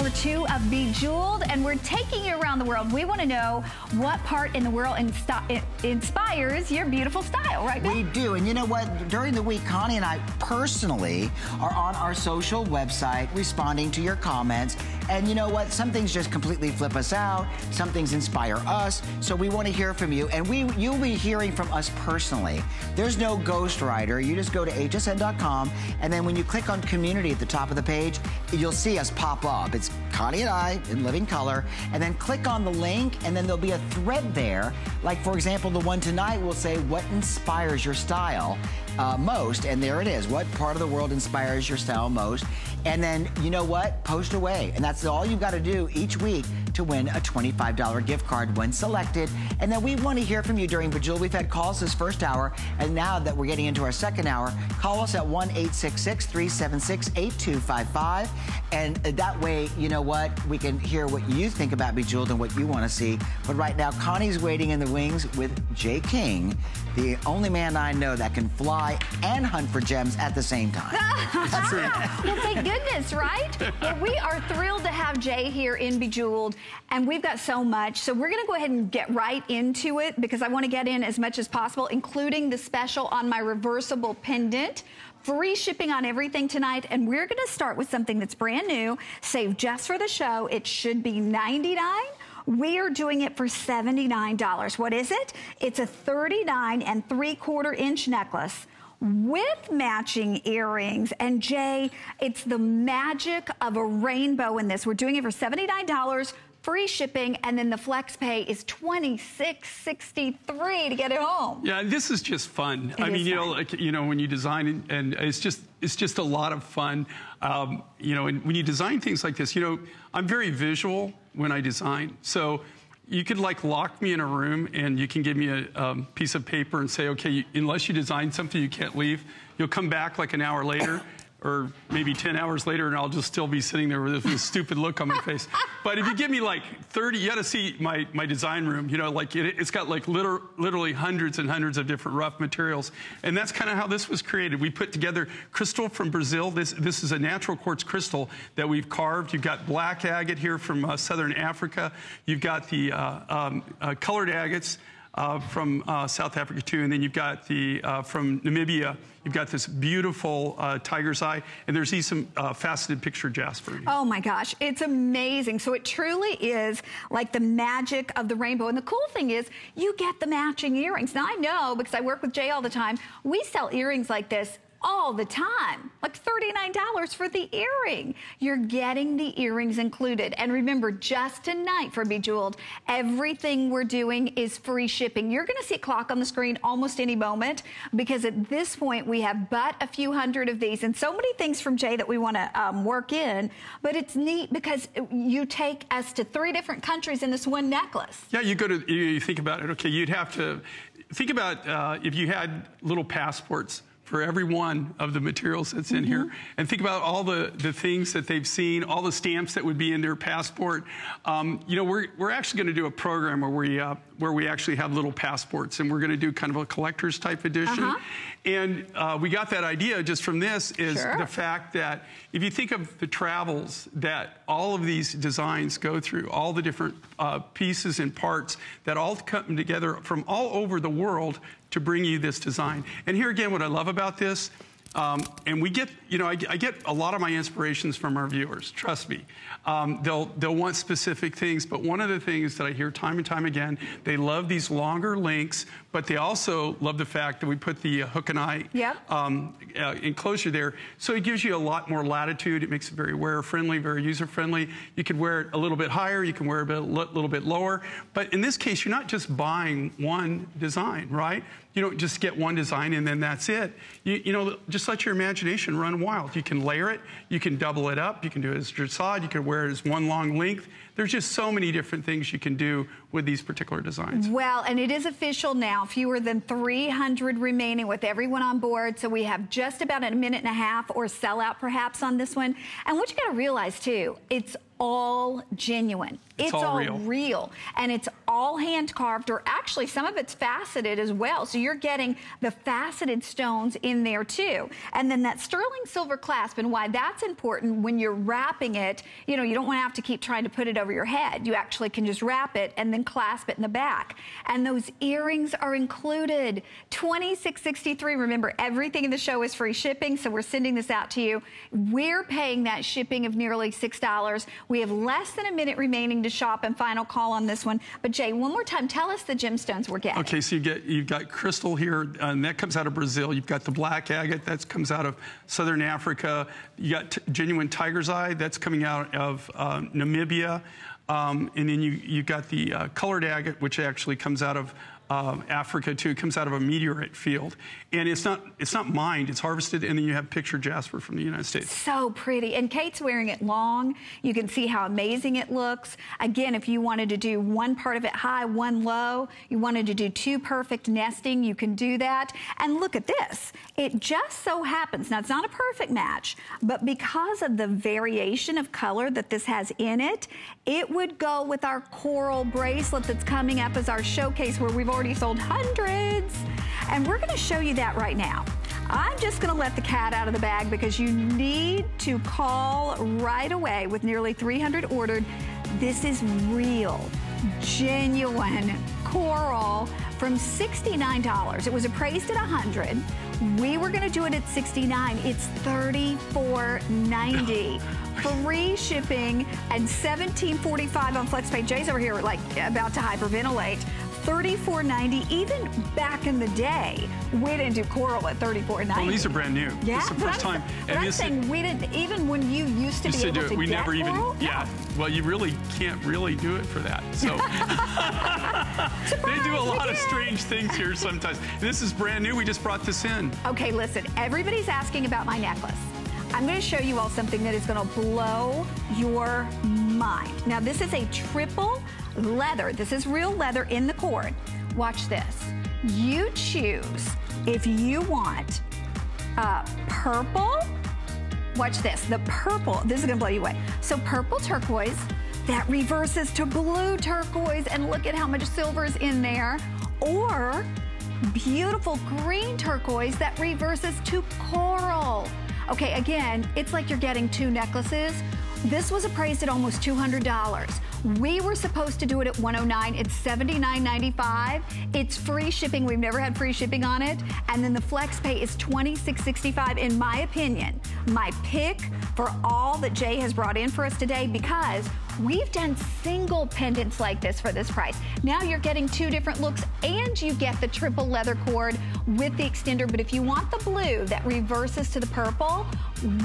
hour 2 of Bejeweled, and we're taking you around the world. We want to know what part in the world inspires your beautiful style, right, Bill? We do, and you know what? During the week, Connie and I personally are on our social website responding to your comments. And you know what? Some things just completely flip us out. Some things inspire us. So we want to hear from you. And you'll be hearing from us personally. There's no ghostwriter. You just go to hsn.com. And then when you click on community at the top of the page, you'll see us pop up. It's Connie and I in living color. And then click on the link. And then there'll be a thread there. Like, for example, the one tonight will say, what inspires your style most? And there it is. What part of the world inspires your style most? And then, you know what? Post away. And that's all you've got to do each week to win a $25 gift card when selected. And then we want to hear from you during Bejeweled. We've had calls this first hour, and now that we're getting into our second hour, call us at 1-866-376-8255. And that way, you know what? We can hear what you think about Bejeweled and what you want to see. But right now, Connie's waiting in the wings with Jay King, the only man I know that can fly and hunt for gems at the same time. That's it. Well, thank goodness, right? Well, we are thrilled to have Jay here in Bejeweled, and we've got so much. So we're going to go ahead and get right into it because I want to get in as much as possible, including the special on my reversible pendant. Free shipping on everything tonight, and we're going to start with something that's brand new, saved just for the show. It should be $99. We are doing it for $79. What is it? It's a 39 3/4 inch necklace with matching earrings. And Jay, it's the magic of a rainbow in this. We're doing it for $79. Free shipping, and then the flex pay is $26.63 to get it home. Yeah, this is just fun. I mean, when you design, and it's just a lot of fun. And when you design things like this, I'm very visual when I design. So you could lock me in a room and you can give me a piece of paper and say, okay, unless you design something, you can't leave. You'll come back like an hour later. Or maybe 10 hours later, and I'll just still be sitting there with this stupid look on my face. But if you give me 30, you got to see my design room. It's got literally hundreds and hundreds of different rough materials, and that's kind of how this was created. We put together crystal from Brazil. This is a natural quartz crystal that we've carved. You've got black agate here from Southern Africa. You've got the colored agates from South Africa too, and then you've got the from Namibia. You've got this beautiful tiger's eye, and there's some faceted picture jasper. Oh my gosh, it's amazing. So it truly is like the magic of the rainbow. And the cool thing is you get the matching earrings. Now I know, because I work with Jay all the time, we sell earrings like this all the time, like $39 for the earring. You're getting the earrings included. And remember, just tonight for Bejeweled, everything we're doing is free shipping. You're going to see a clock on the screen almost any moment, because at this point we have but a few hundred of these, and so many things from Jay that we want to work in. But it's neat because you take us to 3 different countries in this one necklace. Yeah, you think about it. Okay, you'd have to think about if you had little passports for every one of the materials that's in here, and think about all the things that they've seen, all the stamps that would be in their passport. We're actually going to do a program where we actually have little passports, and we're going to do kind of a collector's type edition. And we got that idea just from this is the fact that if you think of the travels that all of these designs go through, all the different pieces and parts that all come together from all over the world to bring you this design. And here again, what I love about this, and we get, I get a lot of my inspirations from our viewers, trust me. They'll want specific things, but one of the things that I hear time and time again, they love these longer links, but they also love the fact that we put the hook and eye enclosure there. So it gives you a lot more latitude. It makes it very wearer-friendly, very user-friendly. You can wear it a little bit higher, you can wear it a little bit lower. But in this case, you're not just buying one design, right? You don't just get one design and then that's it. Just let your imagination run wild. You can layer it, you can double it up, you can do it as dressage, you can wear it as one long length. There's just so many different things you can do with these particular designs. Well, and it is official now. Fewer than 300 remaining with everyone on board. So we have just about a minute and a half or sellout perhaps on this one. And what you got to realize too, it's all genuine. It's all real. And it's all hand carved, or actually some of it's faceted as well. So you're getting the faceted stones in there too. And then that sterling silver clasp, and why that's important when you're wrapping it, you know, you don't want to have to keep trying to put it over your head. You actually can just wrap it and then clasp it in the back. And those earrings are included. $26.63. Remember, everything in the show is free shipping, so we're sending this out to you. We're paying that shipping of nearly $6. We have less than a minute remaining to shop, and final call on this one. But Jay, one more time, tell us the gemstones we're getting. Okay, so you've got crystal here, and that comes out of Brazil. You've got the black agate, that comes out of Southern Africa. You got genuine tiger's eye, that's coming out of Namibia. And then you've got the colored agate, which actually comes out of Africa too. It comes out of a meteorite field, and it's not mined, it's harvested. And then you have picture jasper from the United States. So pretty. And Kate's wearing it long. You can see how amazing it looks. Again, if you wanted to do one part of it high, one low, you wanted to do two perfect nesting, you can do that. And look at this, it just so happens, now it's not a perfect match, but because of the variation of color that this has in it, it would go with our coral bracelet that's coming up as our showcase, where we've already sold hundreds. And we're gonna show you that right now. I'm just gonna let the cat out of the bag because you need to call right away with nearly 300 ordered. This is real, genuine coral from $69. It was appraised at $100. We were gonna do it at $69. It's $34.90. Free shipping and $17.45 on FlexPay. Jay's over here like about to hyperventilate. $34.90. Even back in the day, we didn't do coral at $34.90. Well, these are brand new. Yeah, it's the first time. But I'm saying we didn't, even when you used to be able to we get never even, coral? yeah. Well, you really can't really do it for that. So they do a lot of strange things here sometimes. This is brand new. We just brought this in. Okay, listen, everybody's asking about my necklace. I'm going to show you all something that is going to blow your mind. Now, this is a triple leather. This is real leather in the cord. Watch this. You choose if you want purple. Watch this. The purple, this is going to blow you away. So purple turquoise, that reverses to blue turquoise, and look at how much silver is in there. Or beautiful green turquoise that reverses to coral. Okay, again, it's like you're getting two necklaces. This was appraised at almost $200. We were supposed to do it at $109. It's $79.95. It's free shipping. We've never had free shipping on it. And then the flex pay is $26.65. In my opinion, my pick for all that Jay has brought in for us today, because we've done single pendants like this for this price. Now you're getting two different looks, and you get the triple leather cord with the extender. But if you want the blue that reverses to the purple,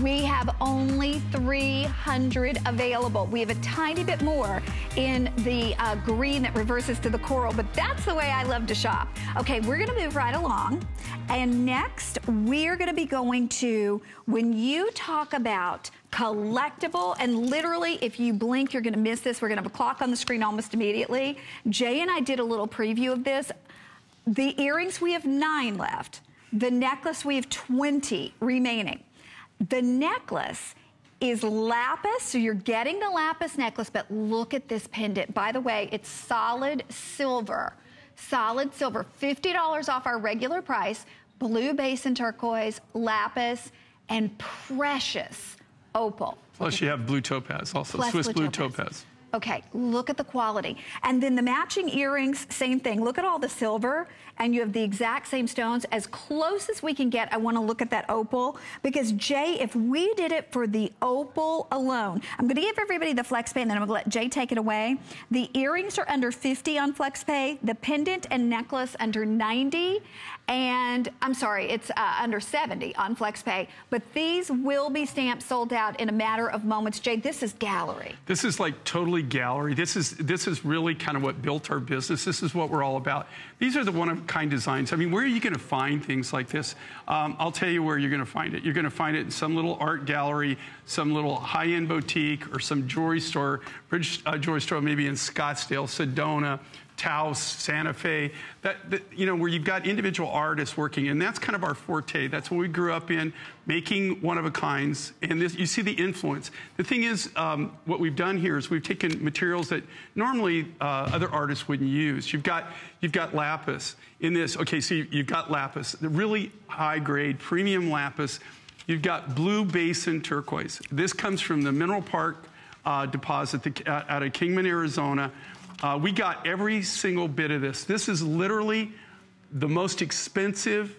we have only 300 available. We have a tiny bit more in the green that reverses to the coral, but that's the way I love to shop. Okay, we're gonna move right along. And next, we're gonna be going to, when you talk about collectible, and literally if you blink, you're gonna miss this. We're gonna have a clock on the screen almost immediately. Jay and I did a little preview of this. The earrings, we have 9 left. The necklace, we have 20 remaining. The necklace is lapis, so you're getting the lapis necklace, but look at this pendant. By the way, it's solid silver. Solid silver, $50 off our regular price. Blue base and turquoise, lapis, and precious opal. Plus you have blue topaz also, plus Swiss blue topaz. Okay, look at the quality. And then the matching earrings, same thing. Look at all the silver, and you have the exact same stones. As close as we can get, I want to look at that opal, because Jay, if we did it for the opal alone, I'm going to give everybody the FlexPay, and then I'm going to let Jay take it away. The earrings are under $50 on FlexPay, the pendant and necklace under $90, and I'm sorry, it's under $70 on FlexPay, but these will be stamped sold out in a matter of moments. Jay, this is gallery. This is like totally gallery. This is really kind of what built our business. This is what we're all about. These are the one-of-a-kind designs. I mean, where are you going to find things like this? I'll tell you where you're going to find it. You're going to find it in some little art gallery, some little high-end boutique, or some jewelry store, British jewelry store, maybe in Scottsdale, Sedona, Taos, Santa Fe, you know, where you've got individual artists working, and that's kind of our forte. That's what we grew up in, making one-of-a-kinds, and this, you see the influence. The thing is, what we've done here is we've taken materials that normally other artists wouldn't use. You've got lapis in this. Okay, so you've got lapis, the really high-grade premium lapis. You've got blue basin turquoise. This comes from the Mineral Park deposit out of Kingman, Arizona. We got every single bit of this. This is literally the most expensive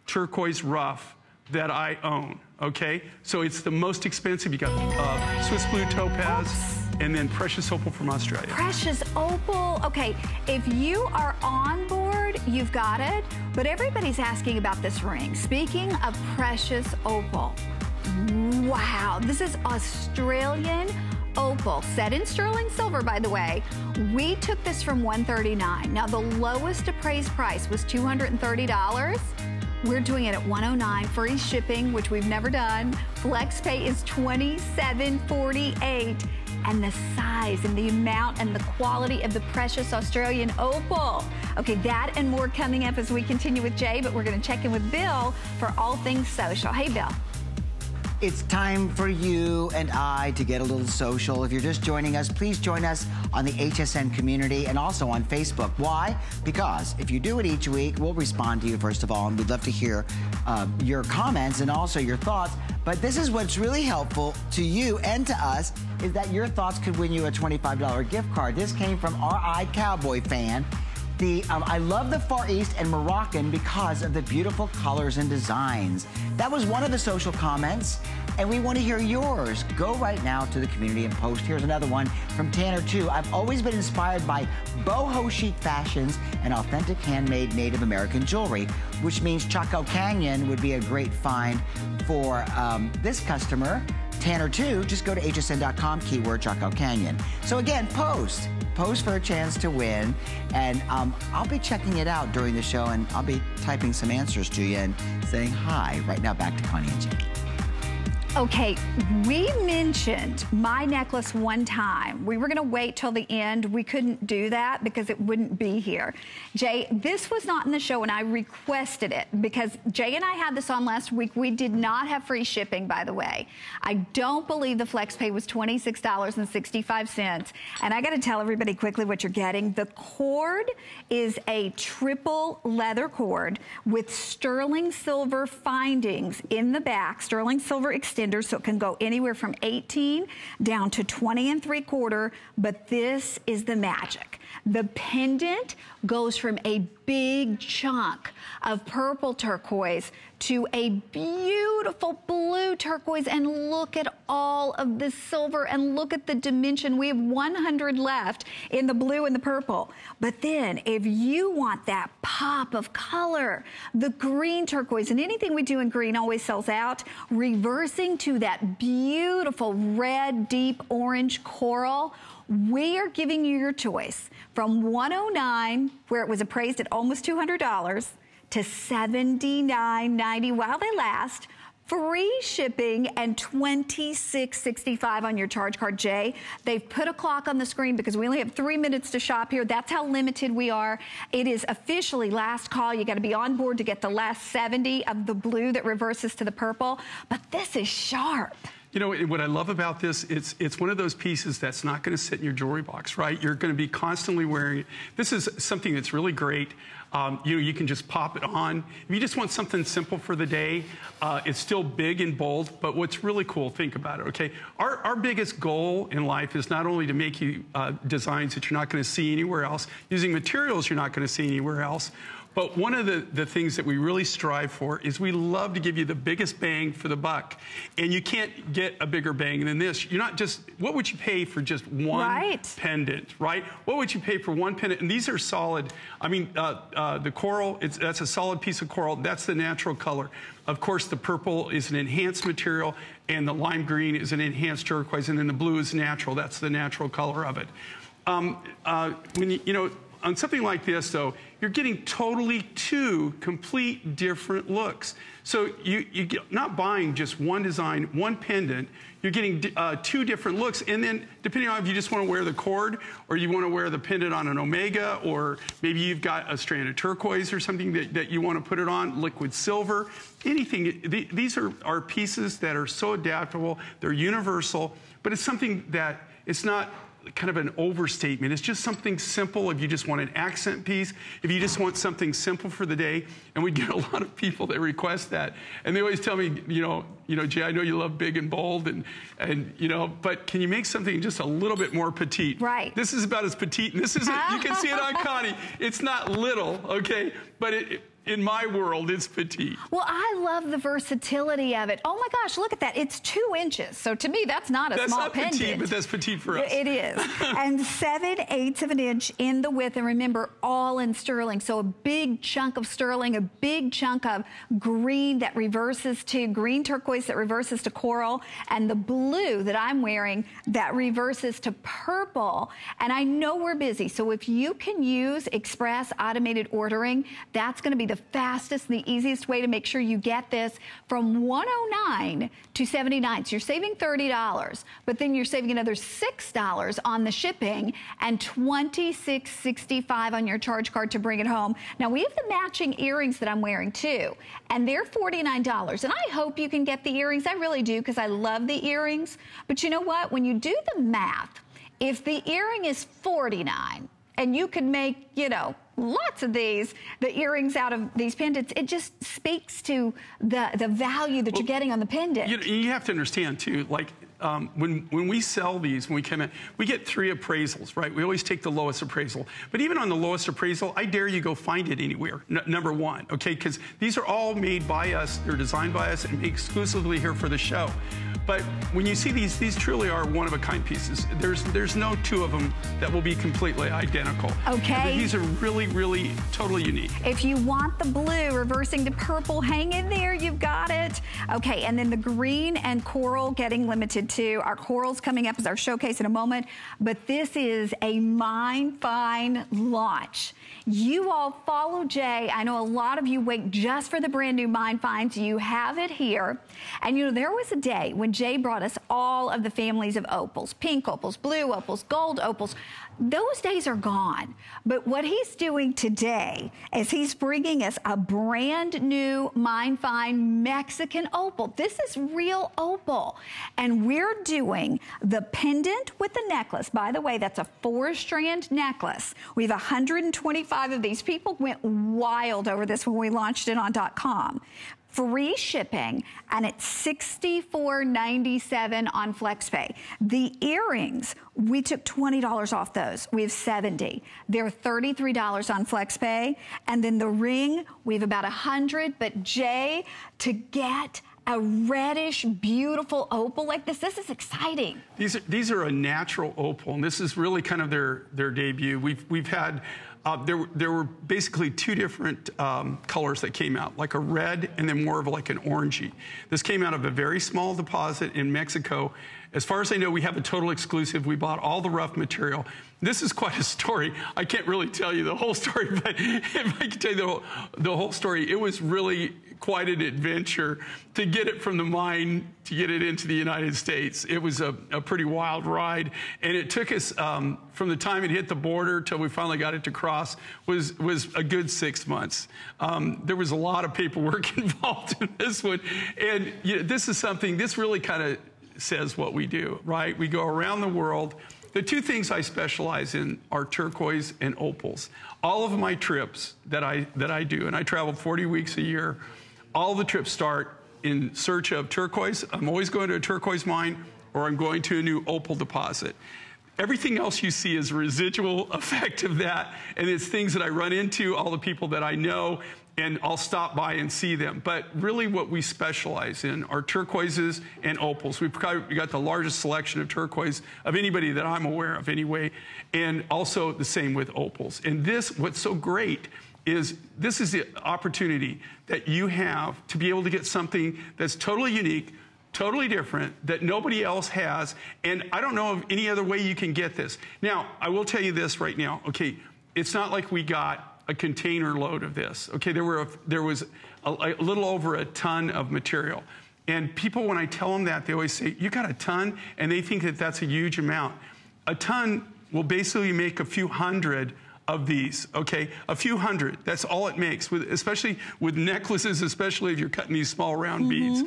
turquoise rough that I own, okay? So it's the most expensive. You got Swiss Blue Topaz, and then Precious Opal from Australia. Precious Opal. Okay, if you are on board, you've got it. But everybody's asking about this ring. Speaking of Precious Opal, wow, this is Australian opal, set in sterling silver, by the way. We took this from $139. Now, the lowest appraised price was $230. We're doing it at $109, free shipping, which we've never done. Flex pay is $27.48. And the size and the amount and the quality of the precious Australian opal. Okay, that and more coming up as we continue with Jay, but we're gonna check in with Bill for all things social. Hey, Bill. It's time for you and I to get a little social. If you're just joining us, please join us on the HSN community and also on Facebook. Why? Because if you do it each week, we'll respond to you first of all, and we'd love to hear your comments and also your thoughts. But this is what's really helpful to you and to us, is that your thoughts could win you a $25 gift card. This came from R.I. Cowboy Fan. I love the Far East and Moroccan because of the beautiful colors and designs. That was one of the social comments, and we want to hear yours. Go right now to the community and post. Here's another one from Tanner, too. I've always been inspired by boho chic fashions and authentic handmade Native American jewelry, which means Chaco Canyon would be a great find for this customer. Tanner, too, just go to hsn.com, keyword Chaco Canyon. So again, post for a chance to win, and I'll be checking it out during the show, and I'll be typing some answers to you and saying hi. Right now, back to Connie and Jay. Okay, we mentioned my necklace one time. We were gonna wait till the end. We couldn't do that because it wouldn't be here. Jay, this was not in the show, and I requested it because Jay and I had this on last week. We did not have free shipping, by the way. I don't believe the flex pay was $26.65. And I gotta tell everybody quickly what you're getting. The cord is a triple leather cord with sterling silver findings in the back, sterling silver extension, so it can go anywhere from 18 down to 20 3/4, but this is the magic. The pendant goes from a big chunk of purple turquoise to a beautiful blue turquoise, and look at all of the silver and look at the dimension. We have 100 left in the blue and the purple. But then if you want that pop of color, the green turquoise, and anything we do in green always sells out, reversing to that beautiful red, deep orange coral, we are giving you your choice from $109, where it was appraised at almost $200, to $79.90 while they last. Free shipping and $26.65 on your charge card, Jay. They've put a clock on the screen because we only have 3 minutes to shop here. That's how limited we are. It is officially last call. You got to be on board to get the last 70 of the blue that reverses to the purple. But this is sharp. You know, what I love about this, it's one of those pieces that's not going to sit in your jewelry box, right? You're going to be constantly wearing it. This is something that's really great. You know, you can just pop it on. If you just want something simple for the day, it's still big and bold, but what's really cool, think about it, okay? Our biggest goal in life is not only to make you designs that you're not going to see anywhere else, using materials you're not going to see anywhere else, but one of the things that we really strive for is we love to give you the biggest bang for the buck. And you can't get a bigger bang than this. You're not just, what would you pay for just one pendant, right? What would you pay for one pendant? And these are solid. I mean, the coral, that's a solid piece of coral. That's the natural color. Of course, the purple is an enhanced material, and the lime green is an enhanced turquoise, and then the blue is natural. That's the natural color of it. When you know, on something like this, though, you're getting totally two complete different looks. So you get, not buying just one design, one pendant, you're getting two different looks. And then depending on if you just want to wear the cord or you want to wear the pendant on an omega, or maybe you've got a strand of turquoise or something that you want to put it on, liquid silver, anything. These are pieces that are so adaptable, they're universal, but it's something that it's not kind of an overstatement. It's just something simple if you just want an accent piece, if you just want something simple for the day. And we get a lot of people that request that. And they always tell me, you know, Jay, I know you love big and bold and you know, but can you make something just a little bit more petite? Right. This is about as petite, and this isn't, you can see it on Connie. It's not little, okay? But in my world, it's petite. Well, I love the versatility of it. Oh my gosh, look at that. It's 2 inches. So to me, that's not a small pendant. That's not petite, but that's petite for us. It is. And 7/8 of an inch in the width. And remember, all in sterling. So a big chunk of sterling, a big chunk of green that reverses to green turquoise that reverses to coral, and the blue that I'm wearing that reverses to purple. And I know we're busy. So if you can use express automated ordering, that's going to be the fastest and the easiest way to make sure you get this from $109 to $79. So you're saving $30, but then you're saving another $6 on the shipping and $26.65 on your charge card to bring it home. Now we have the matching earrings that I'm wearing too, and they're $49. And I hope you can get the earrings. I really do, because I love the earrings. But you know what? When you do the math, if the earring is $49 and you can make, you know, lots of the earrings out of these pendants, it just speaks to the value that you're getting on the pendant. You have to understand too, like when we sell these, when we come in, we get 3 appraisals, right? We always take the lowest appraisal. But even on the lowest appraisal, I dare you go find it anywhere, number one, okay? Because these are all made by us, they're designed by us, and made exclusively here for the show. But when you see these truly are one-of-a-kind pieces. There's no 2 of them that will be completely identical. Okay. These are really, really, totally unique. If you want the blue reversing to purple, hang in there, you've got it. Okay, and then the green and coral getting limited too. Our coral's coming up as our showcase in a moment, but this is a Mine Fine launch. You all follow Jay. I know a lot of you wait just for the brand new Mine Finds. You have it here. And you know, there was a day when Jay brought us all of the families of opals, pink opals, blue opals, gold opals. Those days are gone. But what he's doing today is he's bringing us a brand new Mine Fine Mexican opal. This is real opal. And we're doing the pendant with the necklace. By the way, that's a 4-strand necklace. We have 125 of these. People went wild over this when we launched it on .com. Free shipping, and it's $64.97 on FlexPay. The earrings, we took $20 off those. We have 70. They're $33 on FlexPay. And then the ring, we have about 100. But Jay, to get a reddish, beautiful opal like this is exciting. These are a natural opal, and this is really kind of their debut. We've had there were basically 2 different colors that came out, like a red and then more of like an orangey. This came out of a very small deposit in Mexico. As far as I know, we have a total exclusive. We bought all the rough material. This is quite a story. I can't really tell you the whole story, but if I could tell you the whole story, it was really quite an adventure to get it from the mine to get it into the United States. It was a pretty wild ride, and it took us from the time it hit the border till we finally got it to cross was a good 6 months. There was a lot of paperwork involved in this one, and you know, this is something, this really kind of says what we do, right? We go around the world. The 2 things I specialize in are turquoise and opals. All of my trips that I do, and I travel 40 weeks a year, all the trips start in search of turquoise. I'm always going to a turquoise mine, or I'm going to a new opal deposit. Everything else you see is a residual effect of that, and it's things that I run into, all the people that I know, and I'll stop by and see them. But really what we specialize in are turquoises and opals. We've got the largest selection of turquoise of anybody that I'm aware of anyway, and also the same with opals. And this, what's so great is this is the opportunity that you have to be able to get something that's totally unique, totally different, that nobody else has, and I don't know of any other way you can get this. Now, I will tell you this right now, okay, it's not like we got a container load of this. Okay, there was a little over a ton of material. And people, when I tell them that, they always say, you got a ton? And they think that that's a huge amount. A ton will basically make a few hundred of these, okay? A few hundred, that's all it makes, especially with necklaces, especially if you're cutting these small round beads.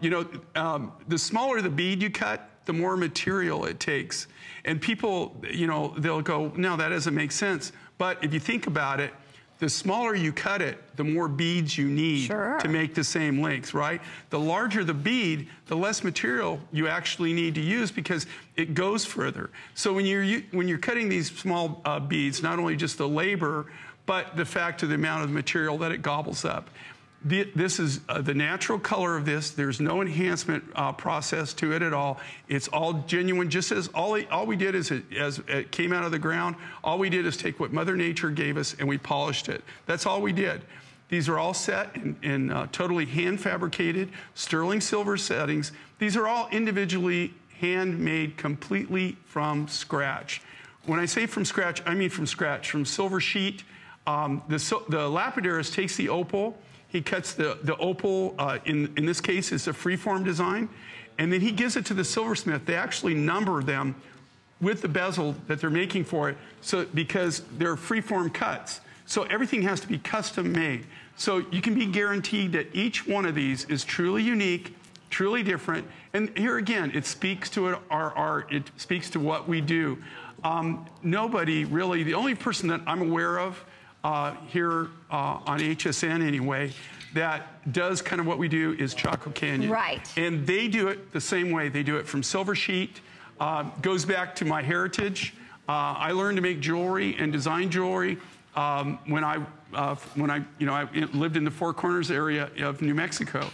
You know, the smaller the bead you cut, the more material it takes. And people, you know, they'll go, no, that doesn't make sense. But if you think about it, the smaller you cut it, the more beads you need to make the same length, right? The larger the bead, the less material you actually need to use because it goes further. So when you're cutting these small beads, not only just the labor, but the fact of the amount of material that it gobbles up. This is the natural color of this. There's no enhancement process to it at all. It's all genuine, just as all we did is, as it came out of the ground, all we did is take what Mother Nature gave us and we polished it. That's all we did. These are all set in totally hand-fabricated sterling silver settings. These are all individually handmade completely from scratch. When I say from scratch, I mean from scratch, from silver sheet. The lapidary takes the opal. He cuts the opal, in this case, it's a freeform design, and then he gives it to the silversmith. They actually number them with the bezel that they're making for it, so because they're freeform cuts. So everything has to be custom made. So you can be guaranteed that each one of these is truly unique, truly different. And here again, it speaks to our art. It speaks to what we do. Nobody really, the only person that I'm aware of here on HSN anyway, that does kind of what we do is Chaco Canyon. Right. And they do it the same way. They do it from silver sheet. Goes back to my heritage. I learned to make jewelry and design jewelry when I lived in the Four Corners area of New Mexico.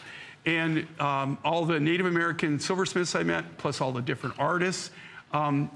And all the Native American silversmiths I met, plus all the different artists,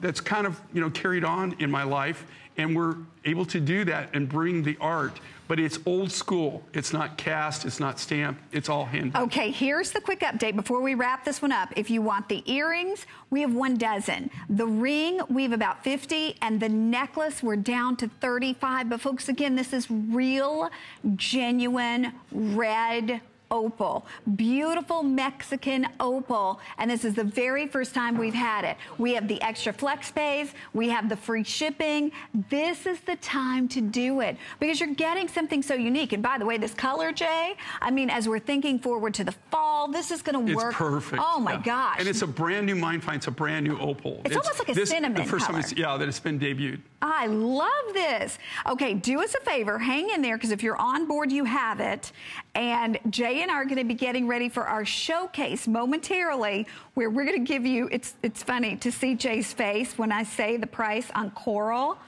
that's kind of, carried on in my life. And we're able to do that and bring the art. But it's old school. It's not cast, it's not stamped, it's all hand. Okay, here's the quick update before we wrap this one up. If you want the earrings, we have 1 dozen. The ring, we have about 50, and the necklace, we're down to 35. But folks, again, this is real, genuine, red opal. Beautiful Mexican opal. And this is the very first time we've had it. We have the extra flex pays. We have the free shipping. This is the time to do it because you're getting something so unique. And by the way, this color, Jay, I mean, as we're thinking forward to the fall, this is going to work. It's perfect. Oh my gosh. And it's a brand new mine find. It's a brand new opal. It's almost like a cinnamon the first color. time that it's been debuted. I love this. Okay, do us a favor, hang in there, because if you're on board, you have it. And Jay and I are going to be getting ready for our showcase momentarily, where we're going to give you, it's funny to see Jay's face when I say the price on coral,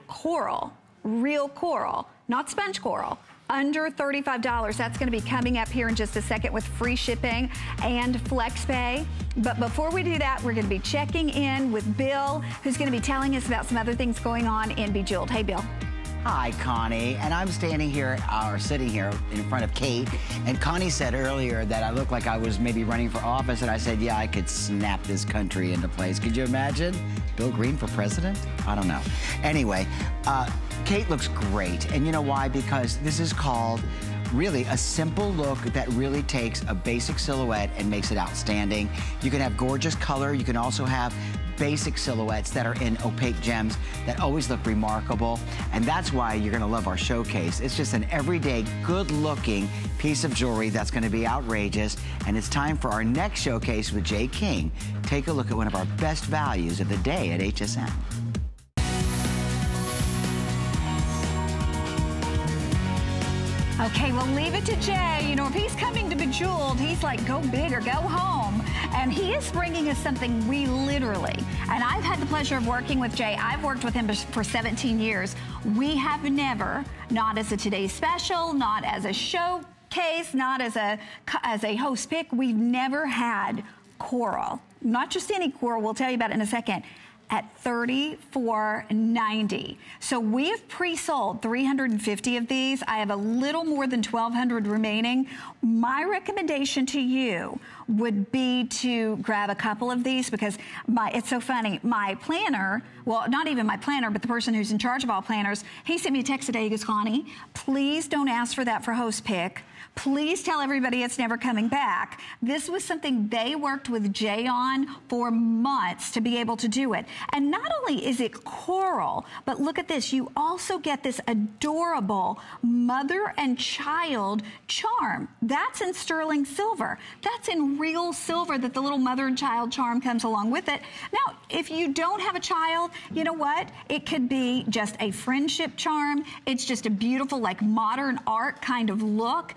coral, real coral, not sponge coral. Under $35. That's going to be coming up here in just a second with free shipping and FlexPay. But before we do that, we're going to be checking in with Bill, who's going to be telling us about some other things going on in Bejeweled. Hey, Bill. Hi, Connie. And I'm standing here, or sitting here in front of Kate. And Connie said earlier that I looked like I was maybe running for office. And I said, yeah, I could snap this country into place. Could you imagine? Bill Green for president? I don't know. Anyway, Kate looks great. And you know why? Because this is called really a simple look that really takes a basic silhouette and makes it outstanding. You can have gorgeous color. You can also have basic silhouettes that are in opaque gems that always look remarkable. And that's why you're gonna love our showcase. It's just an everyday, good-looking piece of jewelry that's gonna be outrageous. And it's time for our next showcase with Jay King. Take a look at one of our best values of the day at HSN. Okay, we'll leave it to Jay. You know, if he's coming to Bejeweled, he's like, go big or go home. And he is bringing us something we literally, and I've had the pleasure of working with Jay. I've worked with him for 17 years. We have never, not as a Today's Special, not as a showcase, not as a host pick, we've never had coral. Not just any coral, we'll tell you about it in a second. at $34.90. So we have pre-sold 350 of these. I have a little more than 1,200 remaining. My recommendation to you would be to grab a couple of these because it's so funny. My planner, well, not even my planner, but the person who's in charge of all planners, he sent me a text today. He goes, Connie, please don't ask for that for host pick. Please tell everybody it's never coming back. This was something they worked with Jay on for months to be able to do it. And not only is it coral, but look at this. You also get this adorable mother and child charm. That's in sterling silver. That's in real silver that the little mother and child charm comes along with it. Now, if you don't have a child, you know what? It could be just a friendship charm. It's just a beautiful, like modern art kind of look.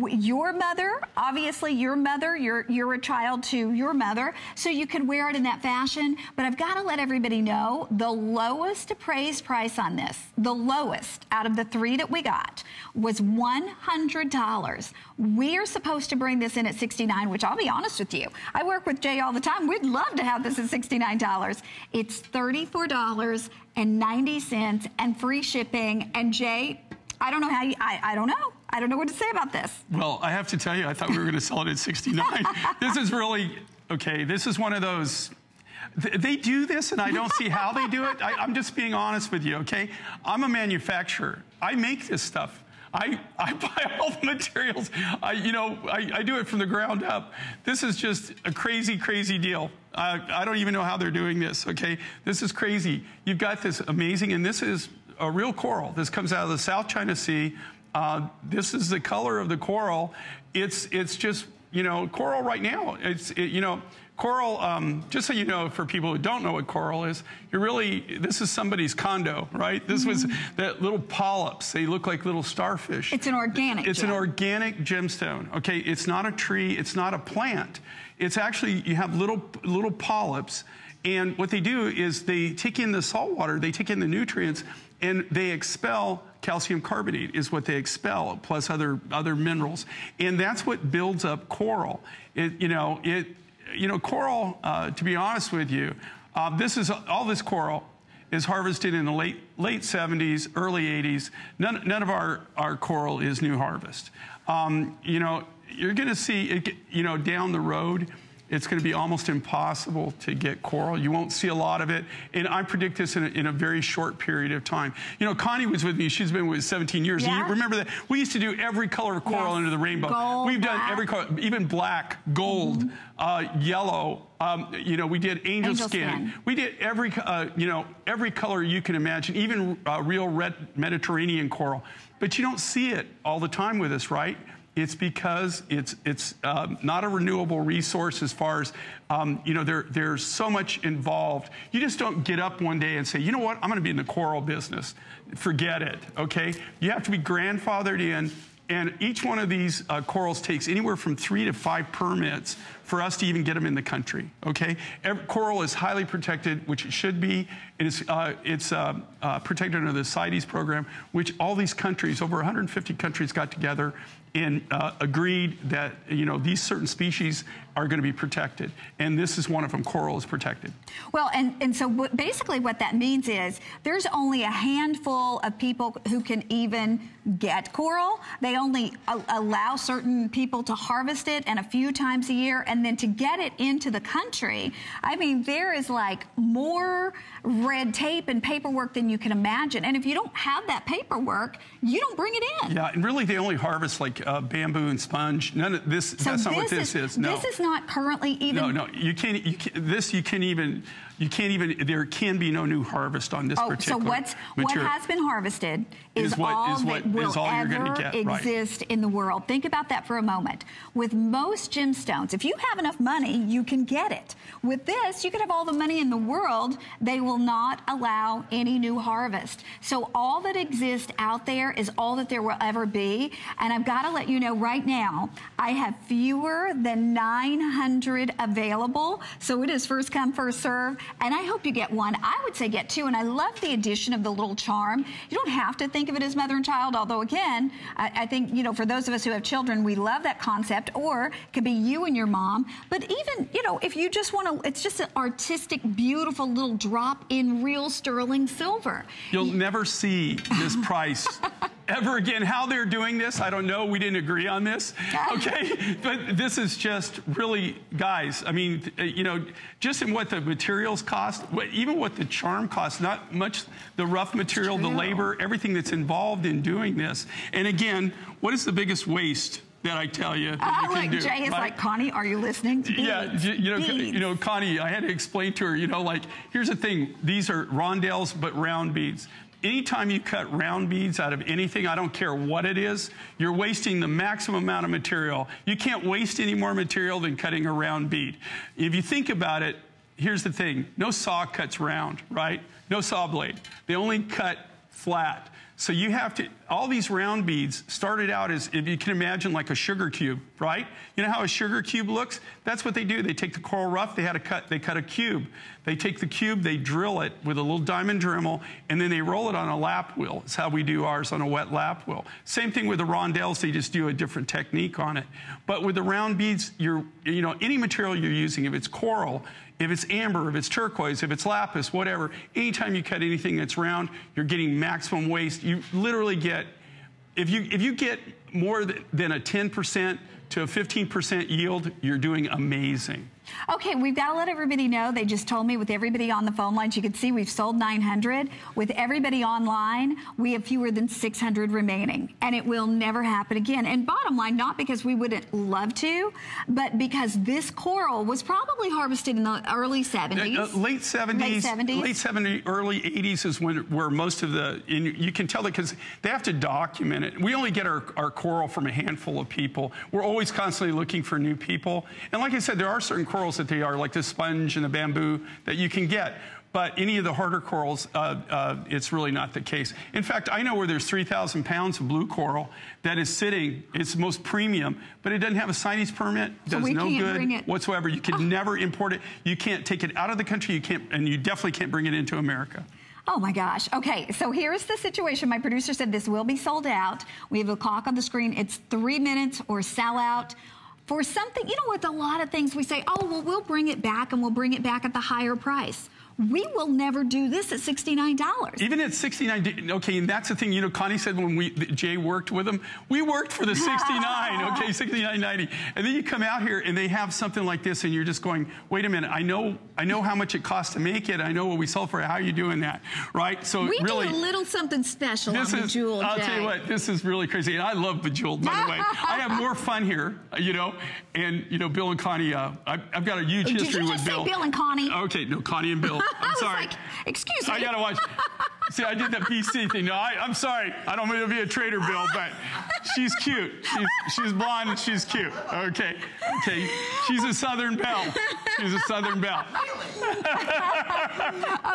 Your mother, obviously your mother, you're a child to your mother, so you could wear it in that fashion. But I've got to let everybody know the lowest appraised price on this, the lowest out of the three that we got, was $100. We are supposed to bring this in at $69, which I'll be honest with you, I work with Jay all the time. We'd love to have this at $69. It's $34.90 and free shipping. And Jay, I don't know how you, I don't know. I don't know what to say about this. Well, I have to tell you, I thought we were going to sell it at $69. This is really, okay, this is one of those, they do this and I don't see how they do it. I'm just being honest with you, okay? I'm a manufacturer. I make this stuff. I buy all the materials. I do it from the ground up. This is just a crazy, crazy deal. I don't even know how they're doing this, okay? This is crazy. You've got this amazing, and this is a real coral. This comes out of the South China Sea. This is the color of the coral. It's just, coral right now. Coral, just so you know, for people who don't know what coral is, this is somebody's condo, right? This was that little polyps. They look like little starfish. It's an organic It's an organic gemstone, okay? It's not a tree. It's not a plant. It's actually, you have little polyps, and what they do is they take in the salt water, they take in the nutrients, and they expel calcium carbonate is what they expel, plus other minerals. And that's what builds up coral. Coral, to be honest with you, all this coral is harvested in the late 70s, early 80s. None of our coral is new harvest. You're gonna see it, down the road, it's going to be almost impossible to get coral. You won't see a lot of it. And I predict this in a very short period of time. Connie was with me. She's been with 17 years. Yeah. You remember that? We used to do every color of coral under the rainbow. Gold, We've done black. every color, even black, gold, yellow. We did angel skin. We did every color you can imagine, even real red Mediterranean coral. But you don't see it all the time with us, right? It's because it's not a renewable resource as far as, there's so much involved. You just don't get up one day and say, you know what, I'm going to be in the coral business. Forget it, okay? You have to be grandfathered in, and each one of these corals takes anywhere from 3 to 5 permits for us to even get them in the country, okay? Coral is highly protected, which it should be. It's protected under the CITES program, which all these countries, over 150 countries, got together and agreed that these certain species are going to be protected, and this is one of them. Coral is protected. Well, and so basically what that means is there's only a handful of people who can even get coral. They only allow certain people to harvest it, and a few times a year, and then to get it into the country, I mean, there is like more red tape and paperwork than you can imagine. And if you don't have that paperwork, you don't bring it in. Yeah, and really they only harvest like bamboo and sponge. None of this. So that's not what this is. No, this is not currently even. No, you can't. There can be no new harvest on this particular material. So what has been harvested is all that will ever exist in the world. Think about that for a moment. With most gemstones, if you have enough money, you can get it. With this, you could have all the money in the world. They will not allow any new harvest. So all that exists out there is all that there will ever be. And I've got to let you know right now, I have fewer than 900 available. So it is first come, first serve. And I hope you get one. I would say get two. And I love the addition of the little charm. You don't have to think of it as mother and child, although again, I think, for those of us who have children, we love that concept. Or it could be you and your mom. mom. But even, you know, if you just want to, it's just an artistic, beautiful little drop in real sterling silver. You'll never see this price ever again. How they're doing this, I don't know. We didn't agree on this, okay? But this is just really, guys, I mean, you know, just in what the materials cost, even what the charm costs, not much the rough material, the labor, everything that's involved in doing this. And again, what is the biggest waste that I tell you that you can do? Jay is like, Connie, are you listening? Beads. Yeah, you know, Connie, I had to explain to her, you know, like, here's the thing. These are rondelles, but round beads. Anytime you cut round beads out of anything, I don't care what it is, you're wasting the maximum amount of material. You can't waste any more material than cutting a round bead. If you think about it, here's the thing. No saw cuts round, right? No saw blade. They only cut flat. So you have to, all these round beads started out as, if you can imagine, like a sugar cube, right? You know how a sugar cube looks? That's what they do. They take the coral rough, they cut a cube. They take the cube, they drill it with a little diamond Dremel, and then they roll it on a lap wheel. It's how we do ours, on a wet lap wheel. Same thing with the rondelles, they just do a different technique on it. But with the round beads, you know, any material you're using, if it's coral, if it's amber, if it's turquoise, if it's lapis, whatever, anytime you cut anything that's round, you're getting maximum waste. You literally get, if you get more than a 10% to a 15% yield, you're doing amazing. Okay, we've got to let everybody know. They just told me with everybody on the phone lines, you can see we've sold 900. With everybody online, we have fewer than 600 remaining, and it will never happen again. And bottom line, not because we wouldn't love to, but because this coral was probably harvested in the early 70s. Late 70s, early 80s is where most of the, and you can tell it because they have to document it. We only get our coral from a handful of people. We're always constantly looking for new people. And like I said, there are certain corals that they are, like the sponge and the bamboo, that you can get. But any of the harder corals, it's really not the case. In fact, I know where there's 3,000 pounds of blue coral that is sitting. It's the most premium, but it doesn't have a CITES permit. Does no good whatsoever. You can never import it. You can't take it out of the country. You can't, and you definitely can't bring it into America. Oh my gosh. Okay, so here's the situation. My producer said this will be sold out. We have a clock on the screen. It's 3 minutes or sell out. For something, you know, with a lot of things we say, oh, well, we'll bring it back and we'll bring it back at the higher price. We will never do this at $69. Even at $69, okay, and that's the thing, you know, Connie said when Jay worked with them, we worked for the $69, okay, $69.90. And then you come out here and they have something like this and you're just going, wait a minute, I know how much it costs to make it. I know what we sell for it. How are you doing that, right? So we really do a little something special on Bejeweled. I'll tell you what, this is really crazy. And I love Bejeweled, by the way. I have more fun here, you know, and, you know, Bill and Connie, I've got a huge history with Bill. Did you just say Bill and Connie? Okay, no, Connie and Bill. I'm sorry. Like, excuse me. I gotta watch. See, I did that BC thing. No, I'm sorry. I don't mean to be a traitor, Bill, but she's cute. She's blonde and she's cute. Okay. Okay. She's a Southern belle. She's a Southern belle.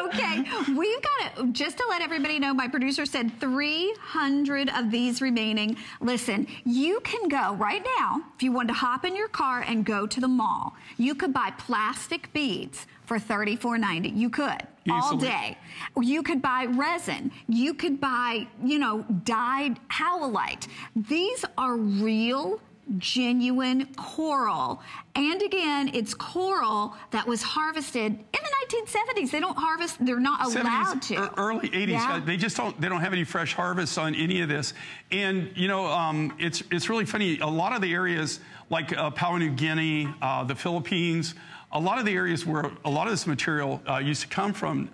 Okay. We've got just to let everybody know, my producer said 300 of these remaining. Listen, you can go right now, if you want to hop in your car and go to the mall, you could buy plastic beads for $34.90. You could. Easily. All day. You could buy resin. You could buy, you know, dyed howlite. These are real, genuine coral. And again, it's coral that was harvested in the 1970s. They don't harvest, they're not allowed 70s, to. Early 80s, yeah. They just don't have any fresh harvests on any of this. And, you know, it's really funny. A lot of the areas like Papua New Guinea, the Philippines, a lot of the areas where a lot of this material used to come from,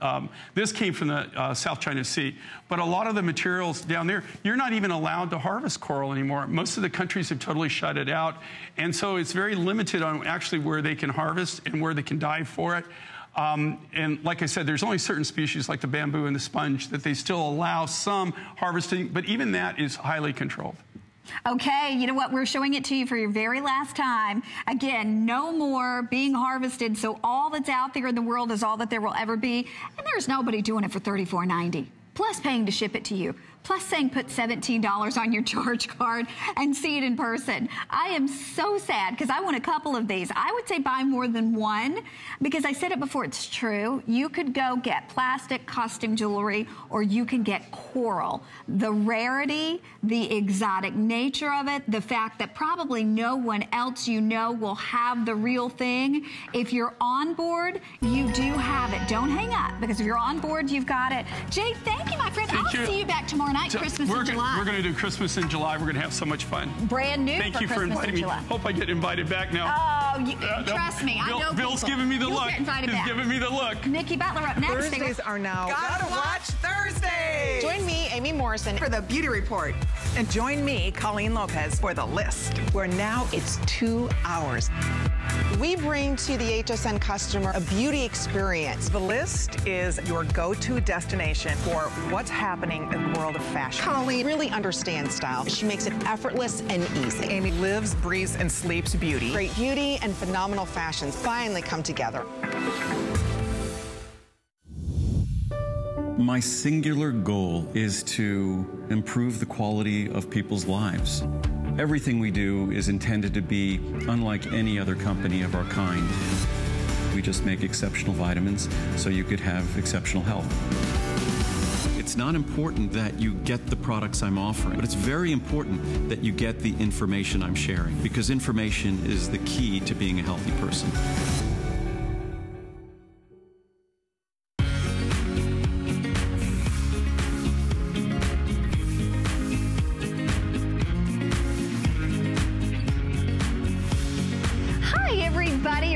this came from the South China Sea, but a lot of the materials down there, you're not even allowed to harvest coral anymore. Most of the countries have totally shut it out, and so it's very limited on actually where they can harvest and where they can dive for it. And like I said, there's only certain species like the bamboo and the sponge that they still allow some harvesting, but even that is highly controlled. Okay, you know what? We're showing it to you for your very last time. Again, no more being harvested, so all that's out there in the world is all that there will ever be, and there's nobody doing it for $34.90. Plus paying to ship it to you. plus saying put $17 on your charge card and see it in person. I am so sad because I want a couple of these. I would say buy more than one because I said it before, it's true. You could go get plastic costume jewelry or you can get coral. The rarity, the exotic nature of it, the fact that probably no one else you know will have the real thing. If you're on board, you do have it. Don't hang up because if you're on board, you've got it. Jay, thank you, my friend. I'll see you back tomorrow night, Christmas in July. We're going to do Christmas in July. We're going to have so much fun. Brand new Thank you for inviting me. Hope I get invited back now. Oh, trust me, I know Bill's giving me the look. He's giving me the look. Nikki Butler up next. Thursdays are now Gotta Watch Thursday. Join me, Amy Morrison, for the Beauty Report. and join me, Colleen Lopez, for The List, where now it's 2 hours. We bring to the HSN customer a beauty experience. The List is your go-to destination for what's happening in the world of fashion. Colleen really understands style. She makes it effortless and easy. Amy lives, breathes, and sleeps beauty. Great beauty and phenomenal fashions finally come together. My singular goal is to improve the quality of people's lives. Everything we do is intended to be unlike any other company of our kind. We just make exceptional vitamins so you could have exceptional health. It's not important that you get the products I'm offering, but it's very important that you get the information I'm sharing, because information is the key to being a healthy person.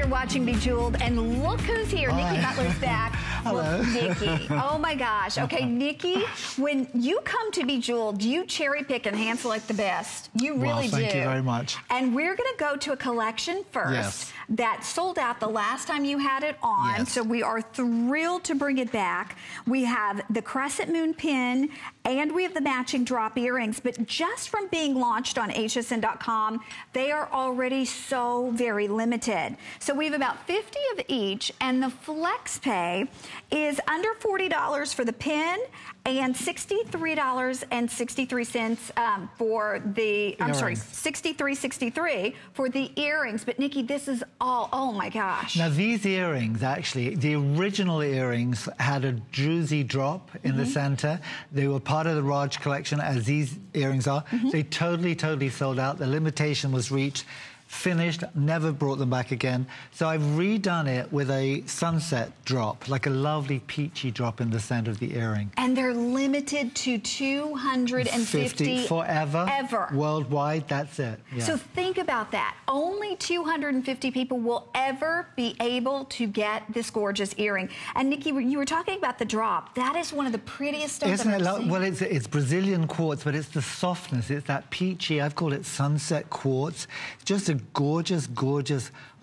Watching Bejeweled, and look who's here. Nikki Butler's back. Hello. Well, Nikki. Oh my gosh. Okay, Nikki, when you come to Bejeweled, you cherry pick and hand select the best. You really do. Thank you very much. And we're going to go to a collection first that sold out the last time you had it on. So we are thrilled to bring it back. We have the Crescent Moon pin and we have the matching drop earrings. But just from being launched on hsn.com, they are already so very limited. So we have about 50 of each, and the flex pay is under $40 for the pin and $63.63 for the, I'm sorry, $63.63 for the earrings. But Nikki, this is all, oh my gosh. Now these earrings, actually, the original earrings had a druzy drop in the center. They were part of the Raj collection, as these earrings are. They totally sold out. The limitation was reached. Finished, never brought them back again. So I've redone it with a sunset drop, like a lovely peachy drop in the center of the earring. And they're limited to 250 forever. Ever. Worldwide, that's it. Yeah. So think about that. Only 250 people will ever be able to get this gorgeous earring. And Nikki, you were talking about the drop. That is one of the prettiest stones I've ever seen. Well, it's Brazilian quartz, but it's the softness. It's that peachy, I've called it sunset quartz. It's just a gorgeous,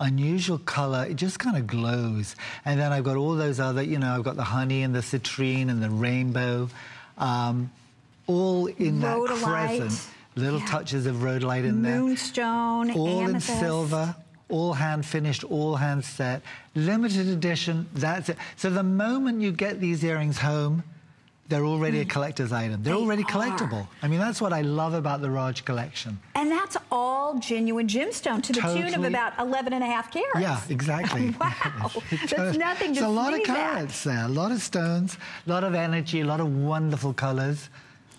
unusual color. It just kind of glows. And then I've got all those other, you know, I've got the honey and the citrine and the rainbow, all in that crescent. Little touches of rhodolite in there. Moonstone, all amethyst. in silver, all hand finished, all hand set. Limited edition, that's it. So the moment you get these earrings home, they're already a collector's item. They're already collectible. I mean, that's what I love about the Raj collection. And that's all genuine gemstone to the tune of about 11.5 carats. Yeah, exactly. Wow. That's nothing to It's a lot of carats there, a lot of stones, a lot of energy, a lot of wonderful colors,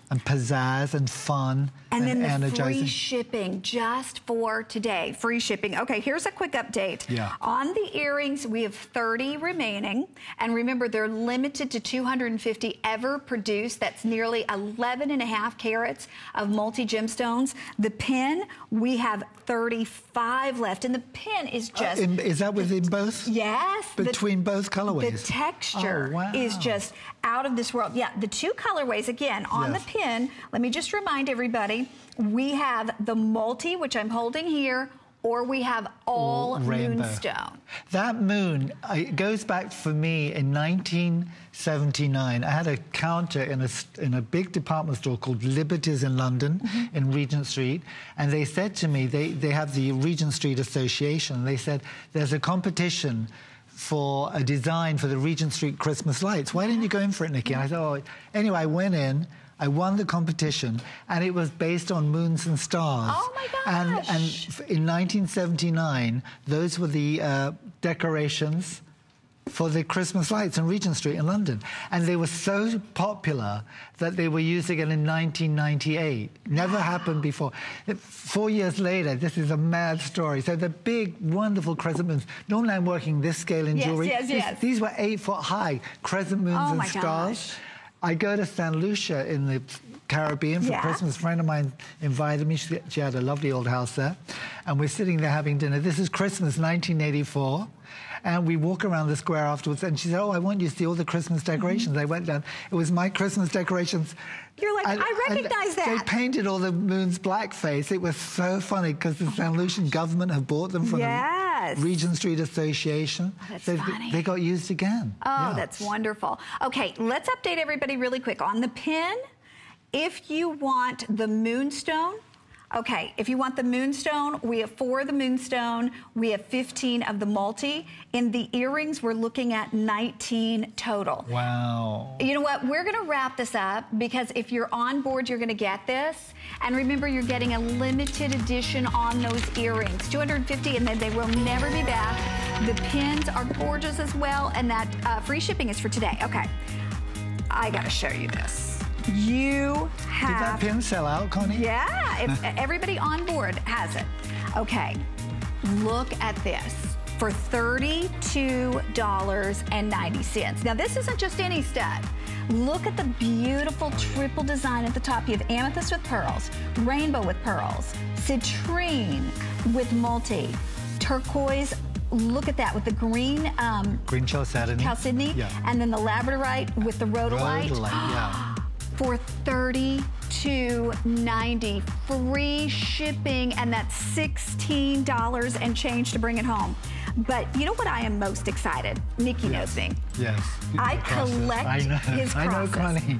and pizzazz and fun and then the energizing. free shipping just for today. Free shipping. Okay, here's a quick update. Yeah. On the earrings, we have 30 remaining. And remember, they're limited to 250 ever produced. That's nearly 11.5 carats of multi-gemstones. The pin, we have 35 left. And the pin is just... is that within both? Yes. Between both colorways? The texture is just out of this world. Yeah, the two colorways, again, on the pin, let me just remind everybody, we have the multi, which I'm holding here, or we have all moonstone. That moon, it goes back for me in 1979. I had a counter in a big department store called Liberties in London, in Regent Street, and they said to me, they have the Regent Street Association, they said, there's a competition for a design for the Regent Street Christmas lights. Why didn't you go in for it, Nikki? And I thought, anyway, I went in, I won the competition, and it was based on moons and stars. Oh, my gosh. And in 1979, those were the decorations for the Christmas lights on Regent Street in London. And they were so popular that they were used again in 1998. Never happened before. 4 years later, this is a mad story. So the big, wonderful crescent moons. Normally I'm working this scale in jewelry. Yes. These were 8 foot high crescent moons and stars. Gosh. I go to St. Lucia in the Caribbean for Christmas. A friend of mine invited me. She had a lovely old house there. And we're sitting there having dinner. This is Christmas 1984. And we walk around the square afterwards, and she said, oh, I want you to see all the Christmas decorations. I went down. It was my Christmas decorations. You're like, I recognize that. They painted all the moons blackface. It was so funny because the St. Lucian government had bought them from the Regent Street Association. Oh, that's so funny. They got used again. Oh, that's wonderful. Okay, let's update everybody really quick. On the pin, if you want the moonstone, okay, if you want the moonstone, we have 4 of the moonstone. We have 15 of the multi. In the earrings, we're looking at 19 total. Wow. You know what? We're going to wrap this up because if you're on board, you're going to get this. And remember, you're getting a limited edition on those earrings. 250, and then they will never be back. The pins are gorgeous as well, and that free shipping is for today. Okay. I got to show you this. You have... Did that pin sell out, Connie? Yeah, if everybody on board has it. Okay, look at this for $32.90. Now, this isn't just any stud. Look at the beautiful triple design at the top. You have amethyst with pearls, rainbow with pearls, citrine with multi, turquoise. Look at that with the green green chalcedony, and then the labradorite with the rhodolite. For $32.90, free shipping, and that's $16 and change to bring it home. But you know what I am most excited? Nikki knows me. Yes. I collect his crosses. I know, Connie.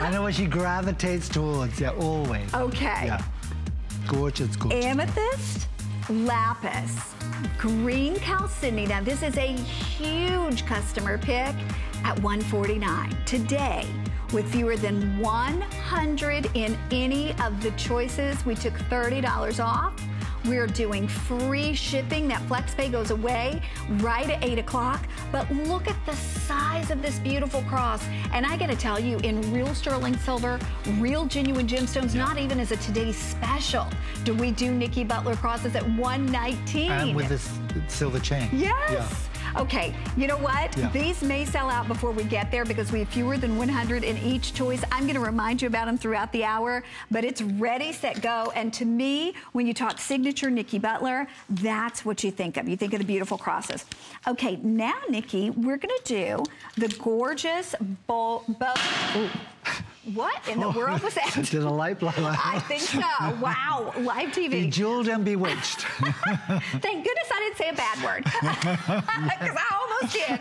I know what she gravitates towards. Yeah, always. Okay. Yeah. Gorgeous, gorgeous. Amethyst, lapis, green chalcedony. Now this is a huge customer pick at $149 today. With fewer than 100 in any of the choices, we took $30 off. We're doing free shipping. That FlexPay goes away right at 8 o'clock. But look at the size of this beautiful cross. And I got to tell you, in real sterling silver, real genuine gemstones, not even as a today's special, do we do Nikki Butler crosses at $119. And with this silver chain. Yes. Yeah. Okay, you know what? Yeah. These may sell out before we get there because we have fewer than 100 in each choice. I'm going to remind you about them throughout the hour, but it's ready, set, go. And to me, when you talk signature Nikki Butler, that's what you think of. You think of the beautiful crosses. Okay, now, Nikki, we're going to do the gorgeous bow. What in the world was that? Did a light blow out? I think so. Wow, live TV. Bejeweled and bewitched. Thank goodness I didn't say a bad word. Because I almost did.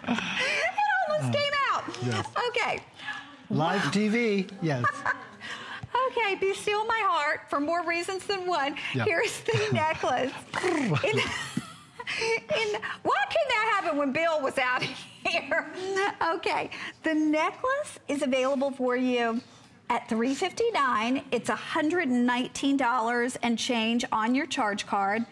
It almost came out. Yes. Okay. Live TV, yes. Okay, be still my heart for more reasons than one. Yep. Here's the necklace. Why couldn't that happen when Bill was out here? Okay, the necklace is available for you at $359. It's $119 and change on your charge card.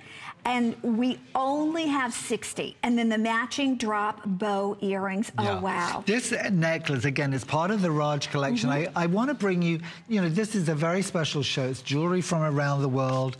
And we only have 60. And then the matching drop bow earrings. Oh, wow. This necklace, again, is part of the Raj collection. I want to bring you, this is a very special show. It's jewelry from around the world.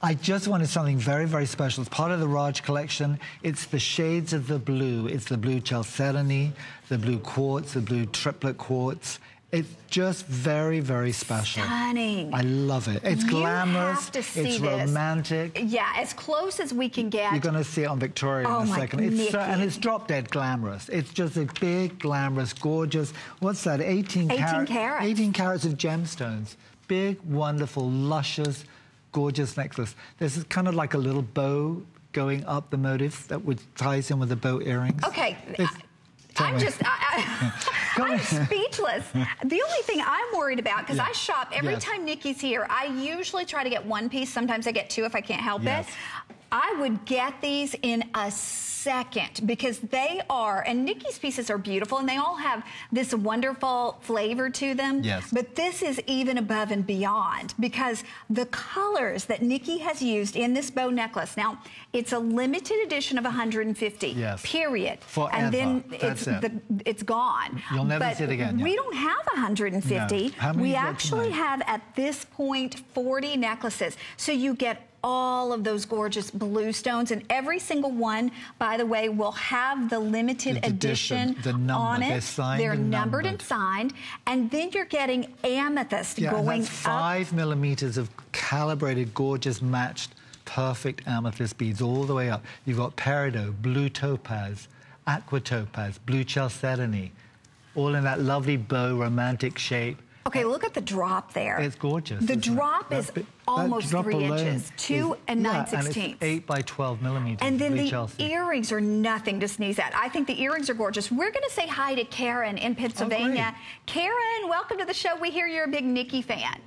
I just wanted something very, very special. It's part of the Raj collection. It's the shades of the blue. It's the blue chalcedony, the blue quartz, the blue triplet quartz. It's just very, very special. Stunning. I love it. It's glamorous. Have to see it's this. Romantic. Yeah, as close as we can get. You're going to see it on Victoria in a second. And it's drop dead glamorous. It's just a big, glamorous, gorgeous. What's that? 18 carats. 18 carats of gemstones. Big, wonderful, luscious, gorgeous necklace. This is kind of like a little bow going up the motif that ties in with the bow earrings. Okay. I'm speechless. The only thing I'm worried about, because I shop every time Nikki's here, I usually try to get one piece. Sometimes I get two if I can't help it. I would get these in a second because they are, and Nikki's pieces are beautiful and they all have this wonderful flavor to them. Yes. But this is even above and beyond because the colors that Nikki has used in this bow necklace, now it's a limited edition of 150, yes. period. Forever. And then That's it's gone. You'll never but see it again. Yeah. We don't have 150. No. How many we you got actually tonight? have at this point 40 necklaces. So you get all of those gorgeous blue stones, and every single one, by the way, will have the limited edition on it. They're numbered and signed, and then you're getting amethyst going that's 5 millimeters of calibrated, gorgeous, matched, perfect amethyst beads all the way up. You've got peridot, blue topaz, aqua topaz, blue chalcedony, all in that lovely bow, romantic shape. Okay, look at the drop there. It's gorgeous. The drop is almost 3 inches, 2 9/16. And it's 8 by 12 millimeters. And then the earrings are nothing to sneeze at. I think the earrings are gorgeous. We're going to say hi to Karen in Pennsylvania. Karen, welcome to the show. We hear you're a big Nikki fan.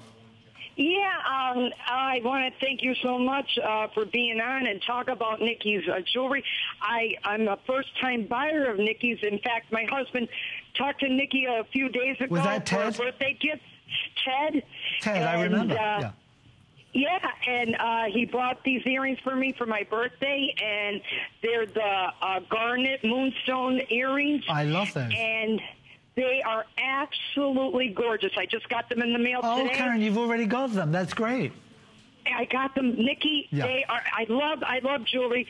Yeah, I want to thank you so much for being on and talk about Nikki's jewelry. I'm a first-time buyer of Nikki's. In fact, my husband talked to Nikki a few days ago. Was that for Ted? a birthday gift. Ted. Ted, I remember. Yeah, and he bought these earrings for me for my birthday, and they're the garnet moonstone earrings. I love those. And they are absolutely gorgeous. I just got them in the mail today. Oh, Karen, you've already got them. That's great. I got them, Nikki. Yeah. They are. I love jewelry.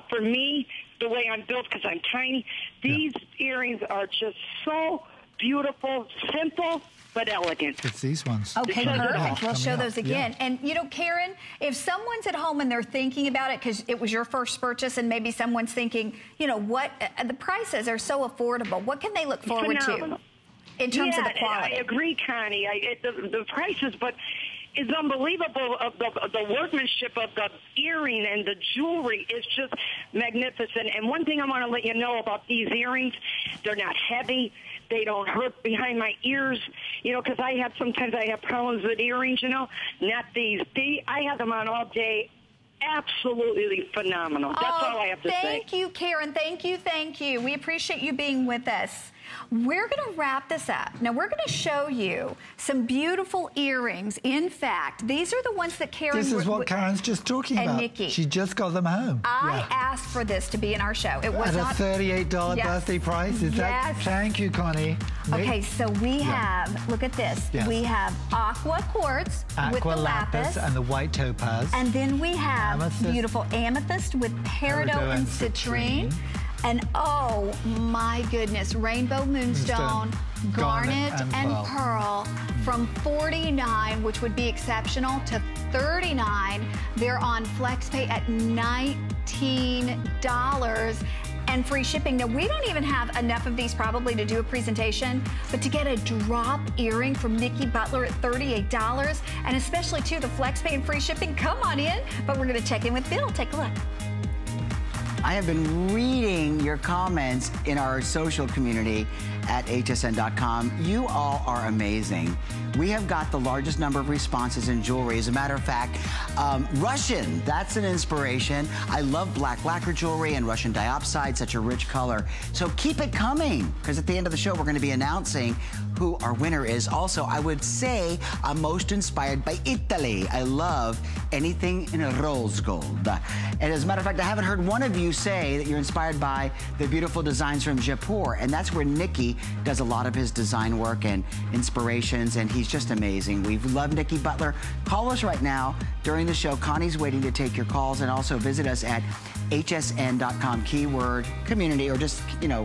For me, the way I'm built, because I'm tiny, these earrings are just so beautiful, simple, but elegant. It's these ones. Okay, perfect. We'll show those again. Yeah. And, you know, Karen, if someone's at home and they're thinking about it because it was your first purchase and maybe someone's thinking, you know, what, the prices are so affordable. What can they look forward to in terms of the quality? I agree, Connie. The prices, but it's unbelievable of the workmanship of the earring and the jewelry is just magnificent. And one thing I want to let you know about these earrings, they're not heavy. They don't hurt behind my ears, you know, because sometimes I have problems with earrings, you know. Not these. I have them on all day. Absolutely phenomenal. That's all I have to say. Thank you, Karen. Thank you, thank you. We appreciate you being with us. We're going to wrap this up. Now, we're going to show you some beautiful earrings. In fact, these are the ones that Karen... This is what Karen's just talking about. And Nikki. She just got them home. I asked for this to be in our show. It was at a $38 birthday price? Is that? Thank you, Connie. Okay, so we have, look at this. Yes. We have aqua quartz with the lapis. And the white topaz. And then we have amethyst. Beautiful amethyst with peridot and citrine. And oh my goodness, rainbow moonstone, garnet and pearl from $49, which would be exceptional, to $39. They're on FlexPay at $19 and free shipping. Now, we don't even have enough of these probably to do a presentation, but to get a drop earring from Nikki Butler at $38, and especially too the FlexPay and free shipping, come on in. But we're gonna check in with Bill. Take a look. I have been reading your comments in our social community at hsn.com. You all are amazing. We have got the largest number of responses in jewelry. As a matter of fact, Russian, that's an inspiration. I love black lacquer jewelry and Russian diopside, such a rich color. So keep it coming, because at the end of the show, we're going to be announcing who our winner is. Also, I would say I'm most inspired by Italy. I love anything in rose gold. And as a matter of fact, I haven't heard one of you say that you're inspired by the beautiful designs from Jaipur, and that's where Nikki does a lot of his design work and inspirations, and he's just amazing. We love Nikki Butler. Call us right now during the show. Connie's waiting to take your calls, and also visit us at hsn.com, keyword community, or just, you know,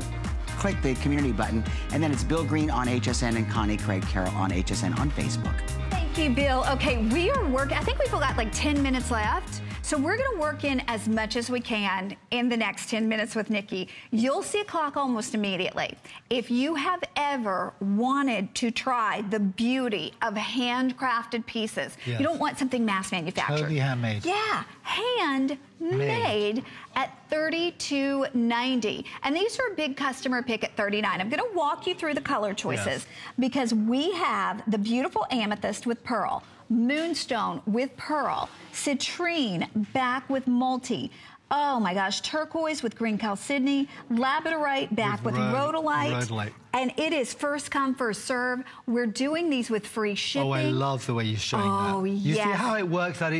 click the community button, and then it's Bill Green on HSN and Connie Craig Carroll on HSN on Facebook. Thank you, Bill. Okay, we are working. I think we've got like 10 minutes left. So we're going to work in as much as we can in the next 10 minutes with Nikki. You'll see a clock almost immediately. If you have ever wanted to try the beauty of handcrafted pieces, you don't want something mass manufactured. Totally handmade. Yeah, handmade at $32.90. And these are a big customer pick at $39. I'm going to walk you through the color choices because we have the beautiful amethyst with pearl, moonstone with pearl, citrine back with multi, Oh my gosh, turquoise with green chalcedony, labradorite back with rhodolite. And it is first come, first serve. We're doing these with free shipping. Oh, I love the way you're showing that. Oh, You yes. see how it works out?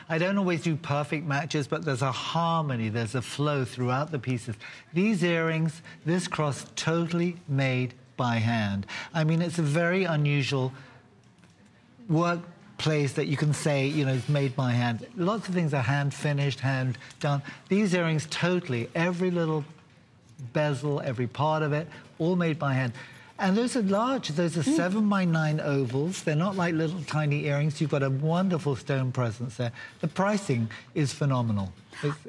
I don't always do perfect matches, but there's a harmony, there's a flow throughout the pieces. These earrings, this cross, totally made by hand. I mean, it's a very unusual workplace that you can say, you know, it's made by hand. Lots of things are hand finished, hand done. These earrings, totally, every little bezel, every part of it, all made by hand. And those are large. Those are 7x9 ovals. They're not like little tiny earrings. You've got a wonderful stone presence there. The pricing is phenomenal.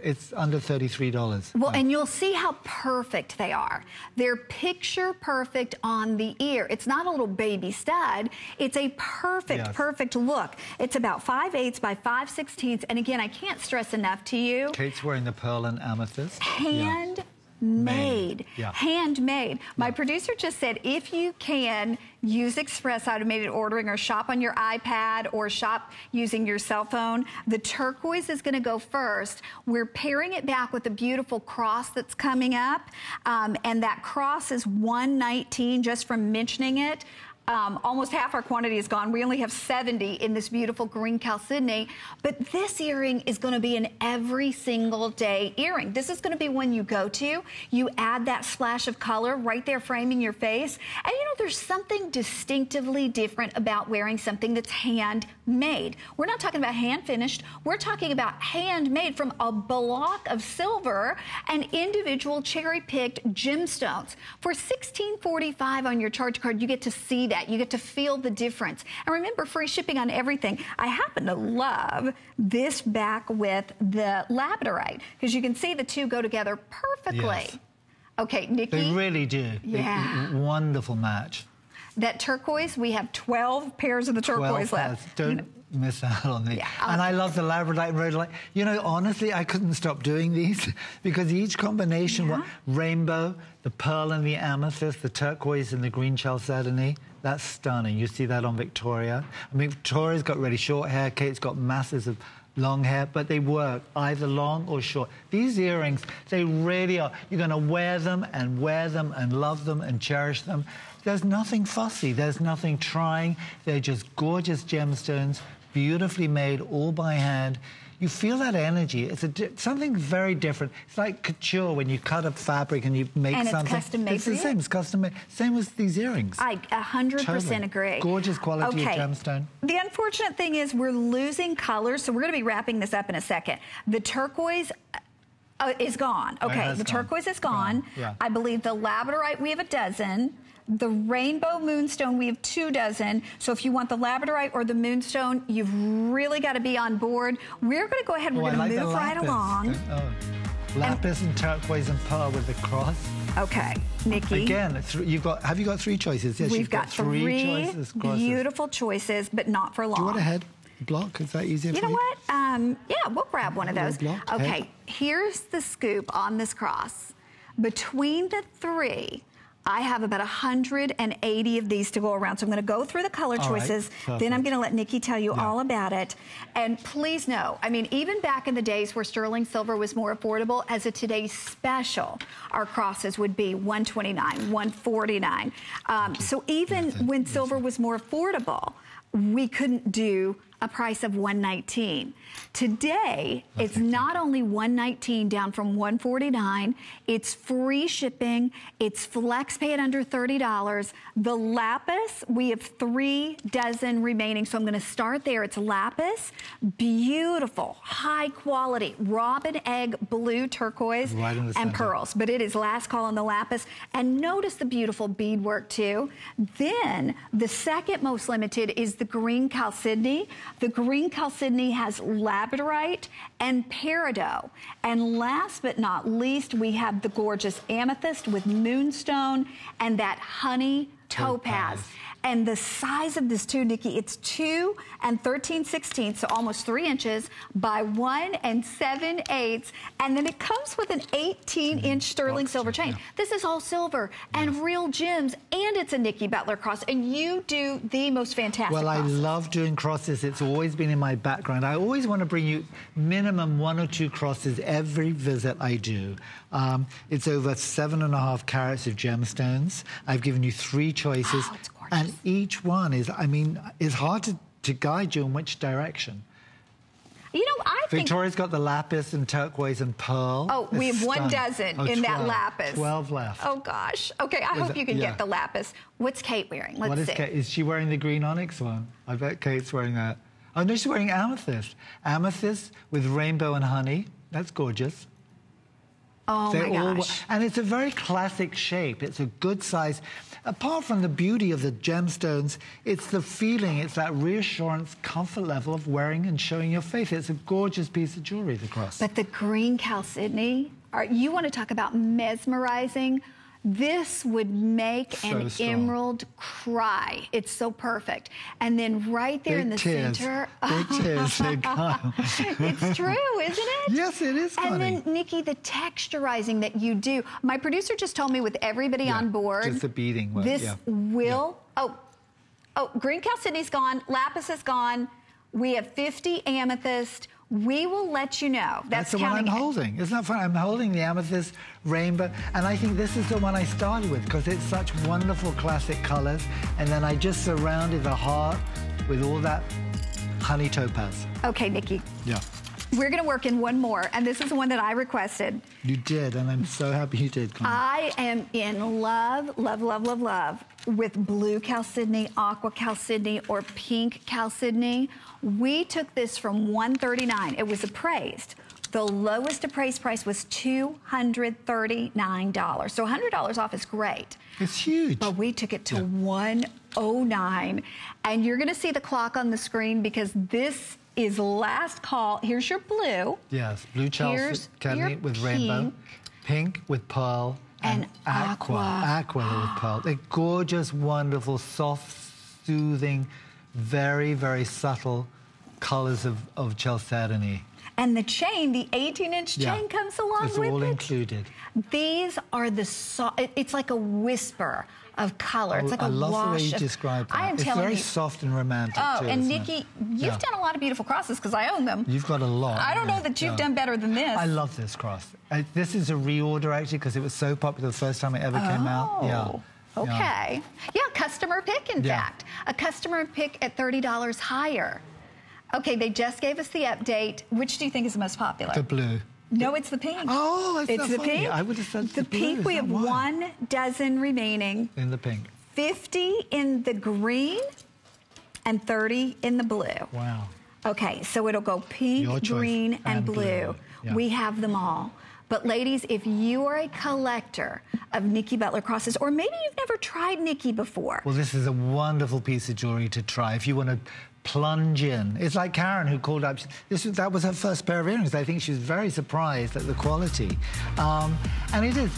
It's under $33. Well, and you'll see how perfect they are. They're picture perfect on the ear. It's not a little baby stud. It's a perfect, perfect look. It's about 5/8 by 5/16. And again, I can't stress enough to you. Kate's wearing the pearl and amethyst. Handmade. Handmade. My producer just said if you can use express automated ordering or shop on your iPad or shop using your cell phone, the turquoise is going to go first. We're pairing it back with a beautiful cross that's coming up, and that cross is $119 just from mentioning it. Almost half our quantity is gone. We only have 70 in this beautiful green chalcedony. But this earring is going to be an every single day earring. This is going to be one you go to. You add that splash of color right there framing your face. And you know, there's something distinctively different about wearing something that's handmade. We're not talking about hand finished. We're talking about handmade from a block of silver and individual cherry-picked gemstones. For $16.45 on your charge card, you get to see that. You get to feel the difference. And remember, free shipping on everything. I happen to love this back with the labradorite because you can see the two go together perfectly. Yes. Okay, Nikki. They really do. Yeah. Wonderful match. That turquoise, we have 12 pairs of the turquoise left. Don't miss out on these. Yeah, and I love the labradorite and rhodolite. You know, honestly, I couldn't stop doing these because each combination, rainbow, the pearl and the amethyst, the turquoise and the green chalcedony, that's stunning. You see that on Victoria. I mean, Victoria's got really short hair. Kate's got masses of long hair, but they work either long or short. These earrings, they really are. You're going to wear them and love them and cherish them. There's nothing fussy. There's nothing trying. They're just gorgeous gemstones, beautifully made, all by hand. You feel that energy. It's something very different. It's like couture when you cut a fabric and you make something. And it's custom made. It's the same. It's custom made. Same as these earrings. I 100% agree. Gorgeous quality of gemstone. The unfortunate thing is we're losing colors, so we're going to be wrapping this up in a second. The turquoise is gone. Okay, the turquoise is gone. Yeah. I believe the labradorite, we have a dozen. The rainbow moonstone, we have 2 dozen. So if you want the labradorite or the moonstone, you've really got to be on board. We're going to go ahead and we're going to move right along. Lapis and turquoise and pearl with the cross. Okay, Nikki. Again, have you got 3 choices? Yes, we've got 3 choices, beautiful choices, but not for long. Do you want a head block? Is that easier for you? You know what? Yeah, we'll grab one of those. Okay, head. Here's the scoop on this cross. Between the 3, I have about 180 of these to go around. So I'm going to go through the color choices. Then I'm going to let Nikki tell you all about it. And please know, I mean, even back in the days where sterling silver was more affordable, as a today's special, our crosses would be $129, $149. So even when silver was more affordable, we couldn't do a price of $119. Today, it's not only $119 down from $149, it's free shipping, it's flex pay at under $30. The lapis, we have 3 dozen remaining, so I'm gonna start there. It's lapis, beautiful, high quality, robin egg blue turquoise and pearls, but it is last call on the lapis. And notice the beautiful beadwork too. Then the second most limited is the green chalcedony. The green chalcedony has labradorite and peridot. And last but not least, we have the gorgeous amethyst with moonstone and that honey topaz. And the size of this too, Nikki, it's 2 13/16, so almost 3 inches by 1 7/8. And then it comes with an 18-inch sterling silver chain. Yeah. This is all silver and real gems, and it's a Nikki Butler cross. And you do the most fantastic Well, I crosses. love doing crosses. It's always been in my background. I always want to bring you minimum 1 or 2 crosses every visit I do. It's over 7.5 carats of gemstones. I've given you 3 choices. Oh, it's gorgeous. And each one is, I mean, it's hard to guide you in which direction. You know, I think... Victoria's got the lapis and turquoise and pearl. Oh, we have 1 Stunning. dozen Oh, in 12. that lapis. 12 left. Oh, gosh. Okay, I hope you can get the lapis. What's Kate wearing? Let's What is see. Kate? Is she wearing the green onyx one? I bet Kate's wearing that. Oh, no, she's wearing amethyst. Amethyst with rainbow and honey. That's gorgeous. Oh, They're my all, gosh. and it's a very classic shape. It's a good size. Apart from the beauty of the gemstones, it's the feeling, it's that reassurance, comfort level of wearing and showing your faith. It's a gorgeous piece of jewelry, the cross. But the green chalcedony, you want to talk about mesmerizing? This would make an strong. emerald cry. It's so perfect. And then right there in the center. Big tears, they come. It's true, isn't it? Yes, it is, And Connie. then, Nikki, the texturizing that you do. My producer just told me with everybody on board. Just the beading work, This yeah. will... Oh, green chalcedony's gone. Lapis is gone. We have 50 amethyst. We will let you know. That's the one I'm holding. Isn't that fun? I'm holding the amethyst rainbow, and I think this is the one I started with because it's such wonderful classic colors, and then I just surrounded the heart with all that honey topaz. Okay, Nikki. Yeah. We're going to work in one more, and this is the one that I requested. You did, and I'm so happy you did, Connie. I am in love, love, love, love, love with blue chalcedony, aqua chalcedony, or pink chalcedony. We took this from $139. It was appraised. The lowest appraised price was $239. So $100 off is great. It's huge. But we took it to $109. And you're going to see the clock on the screen because this is last call. Here's your blue. Yes, blue Here's chalcedony your with rainbow, pink with pearl, and aqua. Aqua with pearl. They're gorgeous, wonderful, soft, soothing, very, very subtle colors of chalcedony. And the chain, the 18-inch chain comes along with it. It's all included. These are the it's like a whisper of color. It's like a wash. I love the way you describe that. I am it's telling very you. soft and romantic, Oh, too, and isn't it? Nikki, you've done a lot of beautiful crosses because I own them. You've got a lot. I don't know that you've done better than this. I love this cross. This is a reorder, actually, because it was so popular the first time it ever came out. Yeah. Okay. Yeah, customer pick, in fact. A customer pick at $30 higher. Okay, they just gave us the update. Which do you think is the most popular? The blue. No, it's the pink. Oh, it's not the funny. pink. I would have said the blue. pink. We have 1 dozen remaining. In the pink. 50 in the green and 30 in the blue. Wow. Okay, so it'll go pink, green, and blue. Yeah. We have them all. But ladies, if you are a collector of Nikki Butler crosses, or maybe you've never tried Nikki before. Well, this is a wonderful piece of jewelry to try if you want to plunge in. It's like Karen who called up. That was her first pair of earrings. I think she was very surprised at the quality. And it is.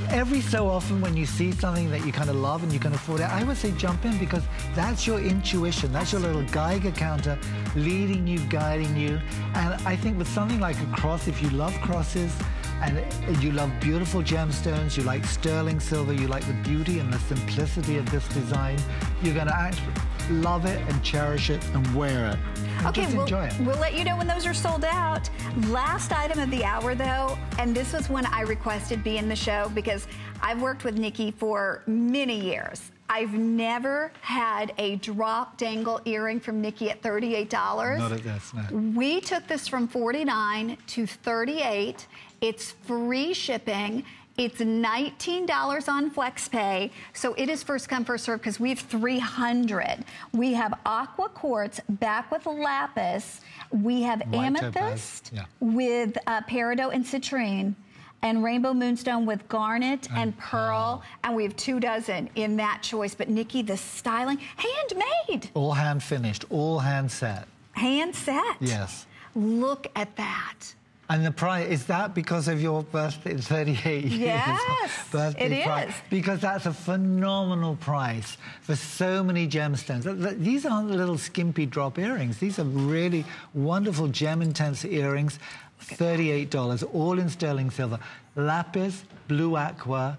Every so often when you see something that you kind of love and you can afford it, I would say jump in because that's your intuition. That's your little Geiger counter leading you, guiding you. And I think with something like a cross, if you love crosses, and you love beautiful gemstones, you like sterling silver, you like the beauty and the simplicity of this design, you're going to actually love it and cherish it and wear it. And Okay, just enjoy it. We'll let you know when those are sold out. Last item of the hour, though, and this was one I requested be in the show because I've worked with Nikki for many years. I've never had a drop dangle earring from Nikki at $38. Not at this, no. We took this from $49 to $38. It's free shipping. It's $19 on FlexPay, so it is first come, first serve because we have 300. We have aqua quartz back with lapis. We have White amethyst topaz. with peridot and citrine, and rainbow moonstone with garnet and pearl. And we have 2 dozen in that choice. But Nikki, the styling, handmade. All hand finished, all hand set. Hand set. Yes. Look at that. And the price, is that because of your birthday, 38 years? Yes, birthday it price? is. Because that's a phenomenal price for so many gemstones. These aren't little skimpy drop earrings. These are really wonderful gem-intense earrings. $38, all in sterling silver. Lapis, blue aqua,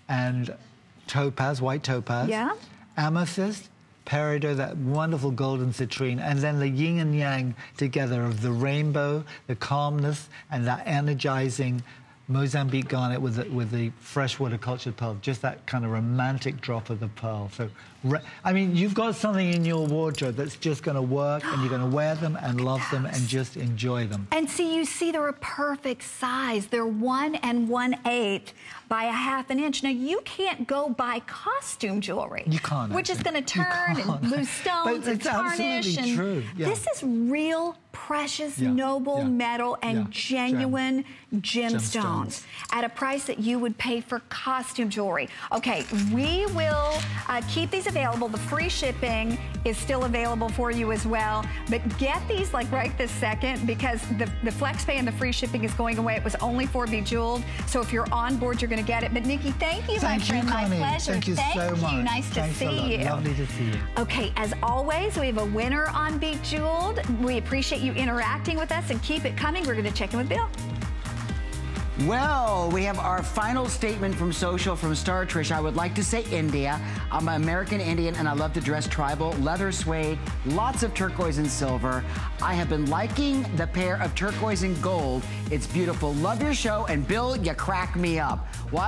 and topaz, white topaz. Yeah. Amethyst, peridot, that wonderful golden citrine, and then the yin and yang together of the rainbow, the calmness, and that energizing Mozambique garnet with the freshwater cultured pearl, just that kind of romantic drop of the pearl. So, I mean, you've got something in your wardrobe that's just going to work, and you're going to wear them and love them and just enjoy them. And you see they're a perfect size. They're 1 1/8 by 1/2 inch. Now, you can't go buy costume jewelry. You can't. Which is going to turn and lose stones and tarnish. Absolutely true. Yeah. This is real, precious, noble metal and genuine gemstones at a price that you would pay for costume jewelry. Okay, we will keep these available. The free shipping is still available for you as well. But get these like right this second, because the flex pay and the free shipping is going away. It was only for Bejeweled. So if you're on board, you're going to get it. But Nikki, thank you, my friend. My pleasure. Thank you so much. Nice to see you. Lovely to see you. Okay, as always, we have a winner on Bejeweled. We appreciate you interacting with us, and keep it coming. We're going to check in with Bill. Well, we have our final statement from social from Star Trish. I would like to say India. I'm an American Indian, and I love to dress tribal, leather suede, lots of turquoise and silver. I have been liking the pair of turquoise and gold. It's beautiful. Love your show, and Bill, you crack me up. Well,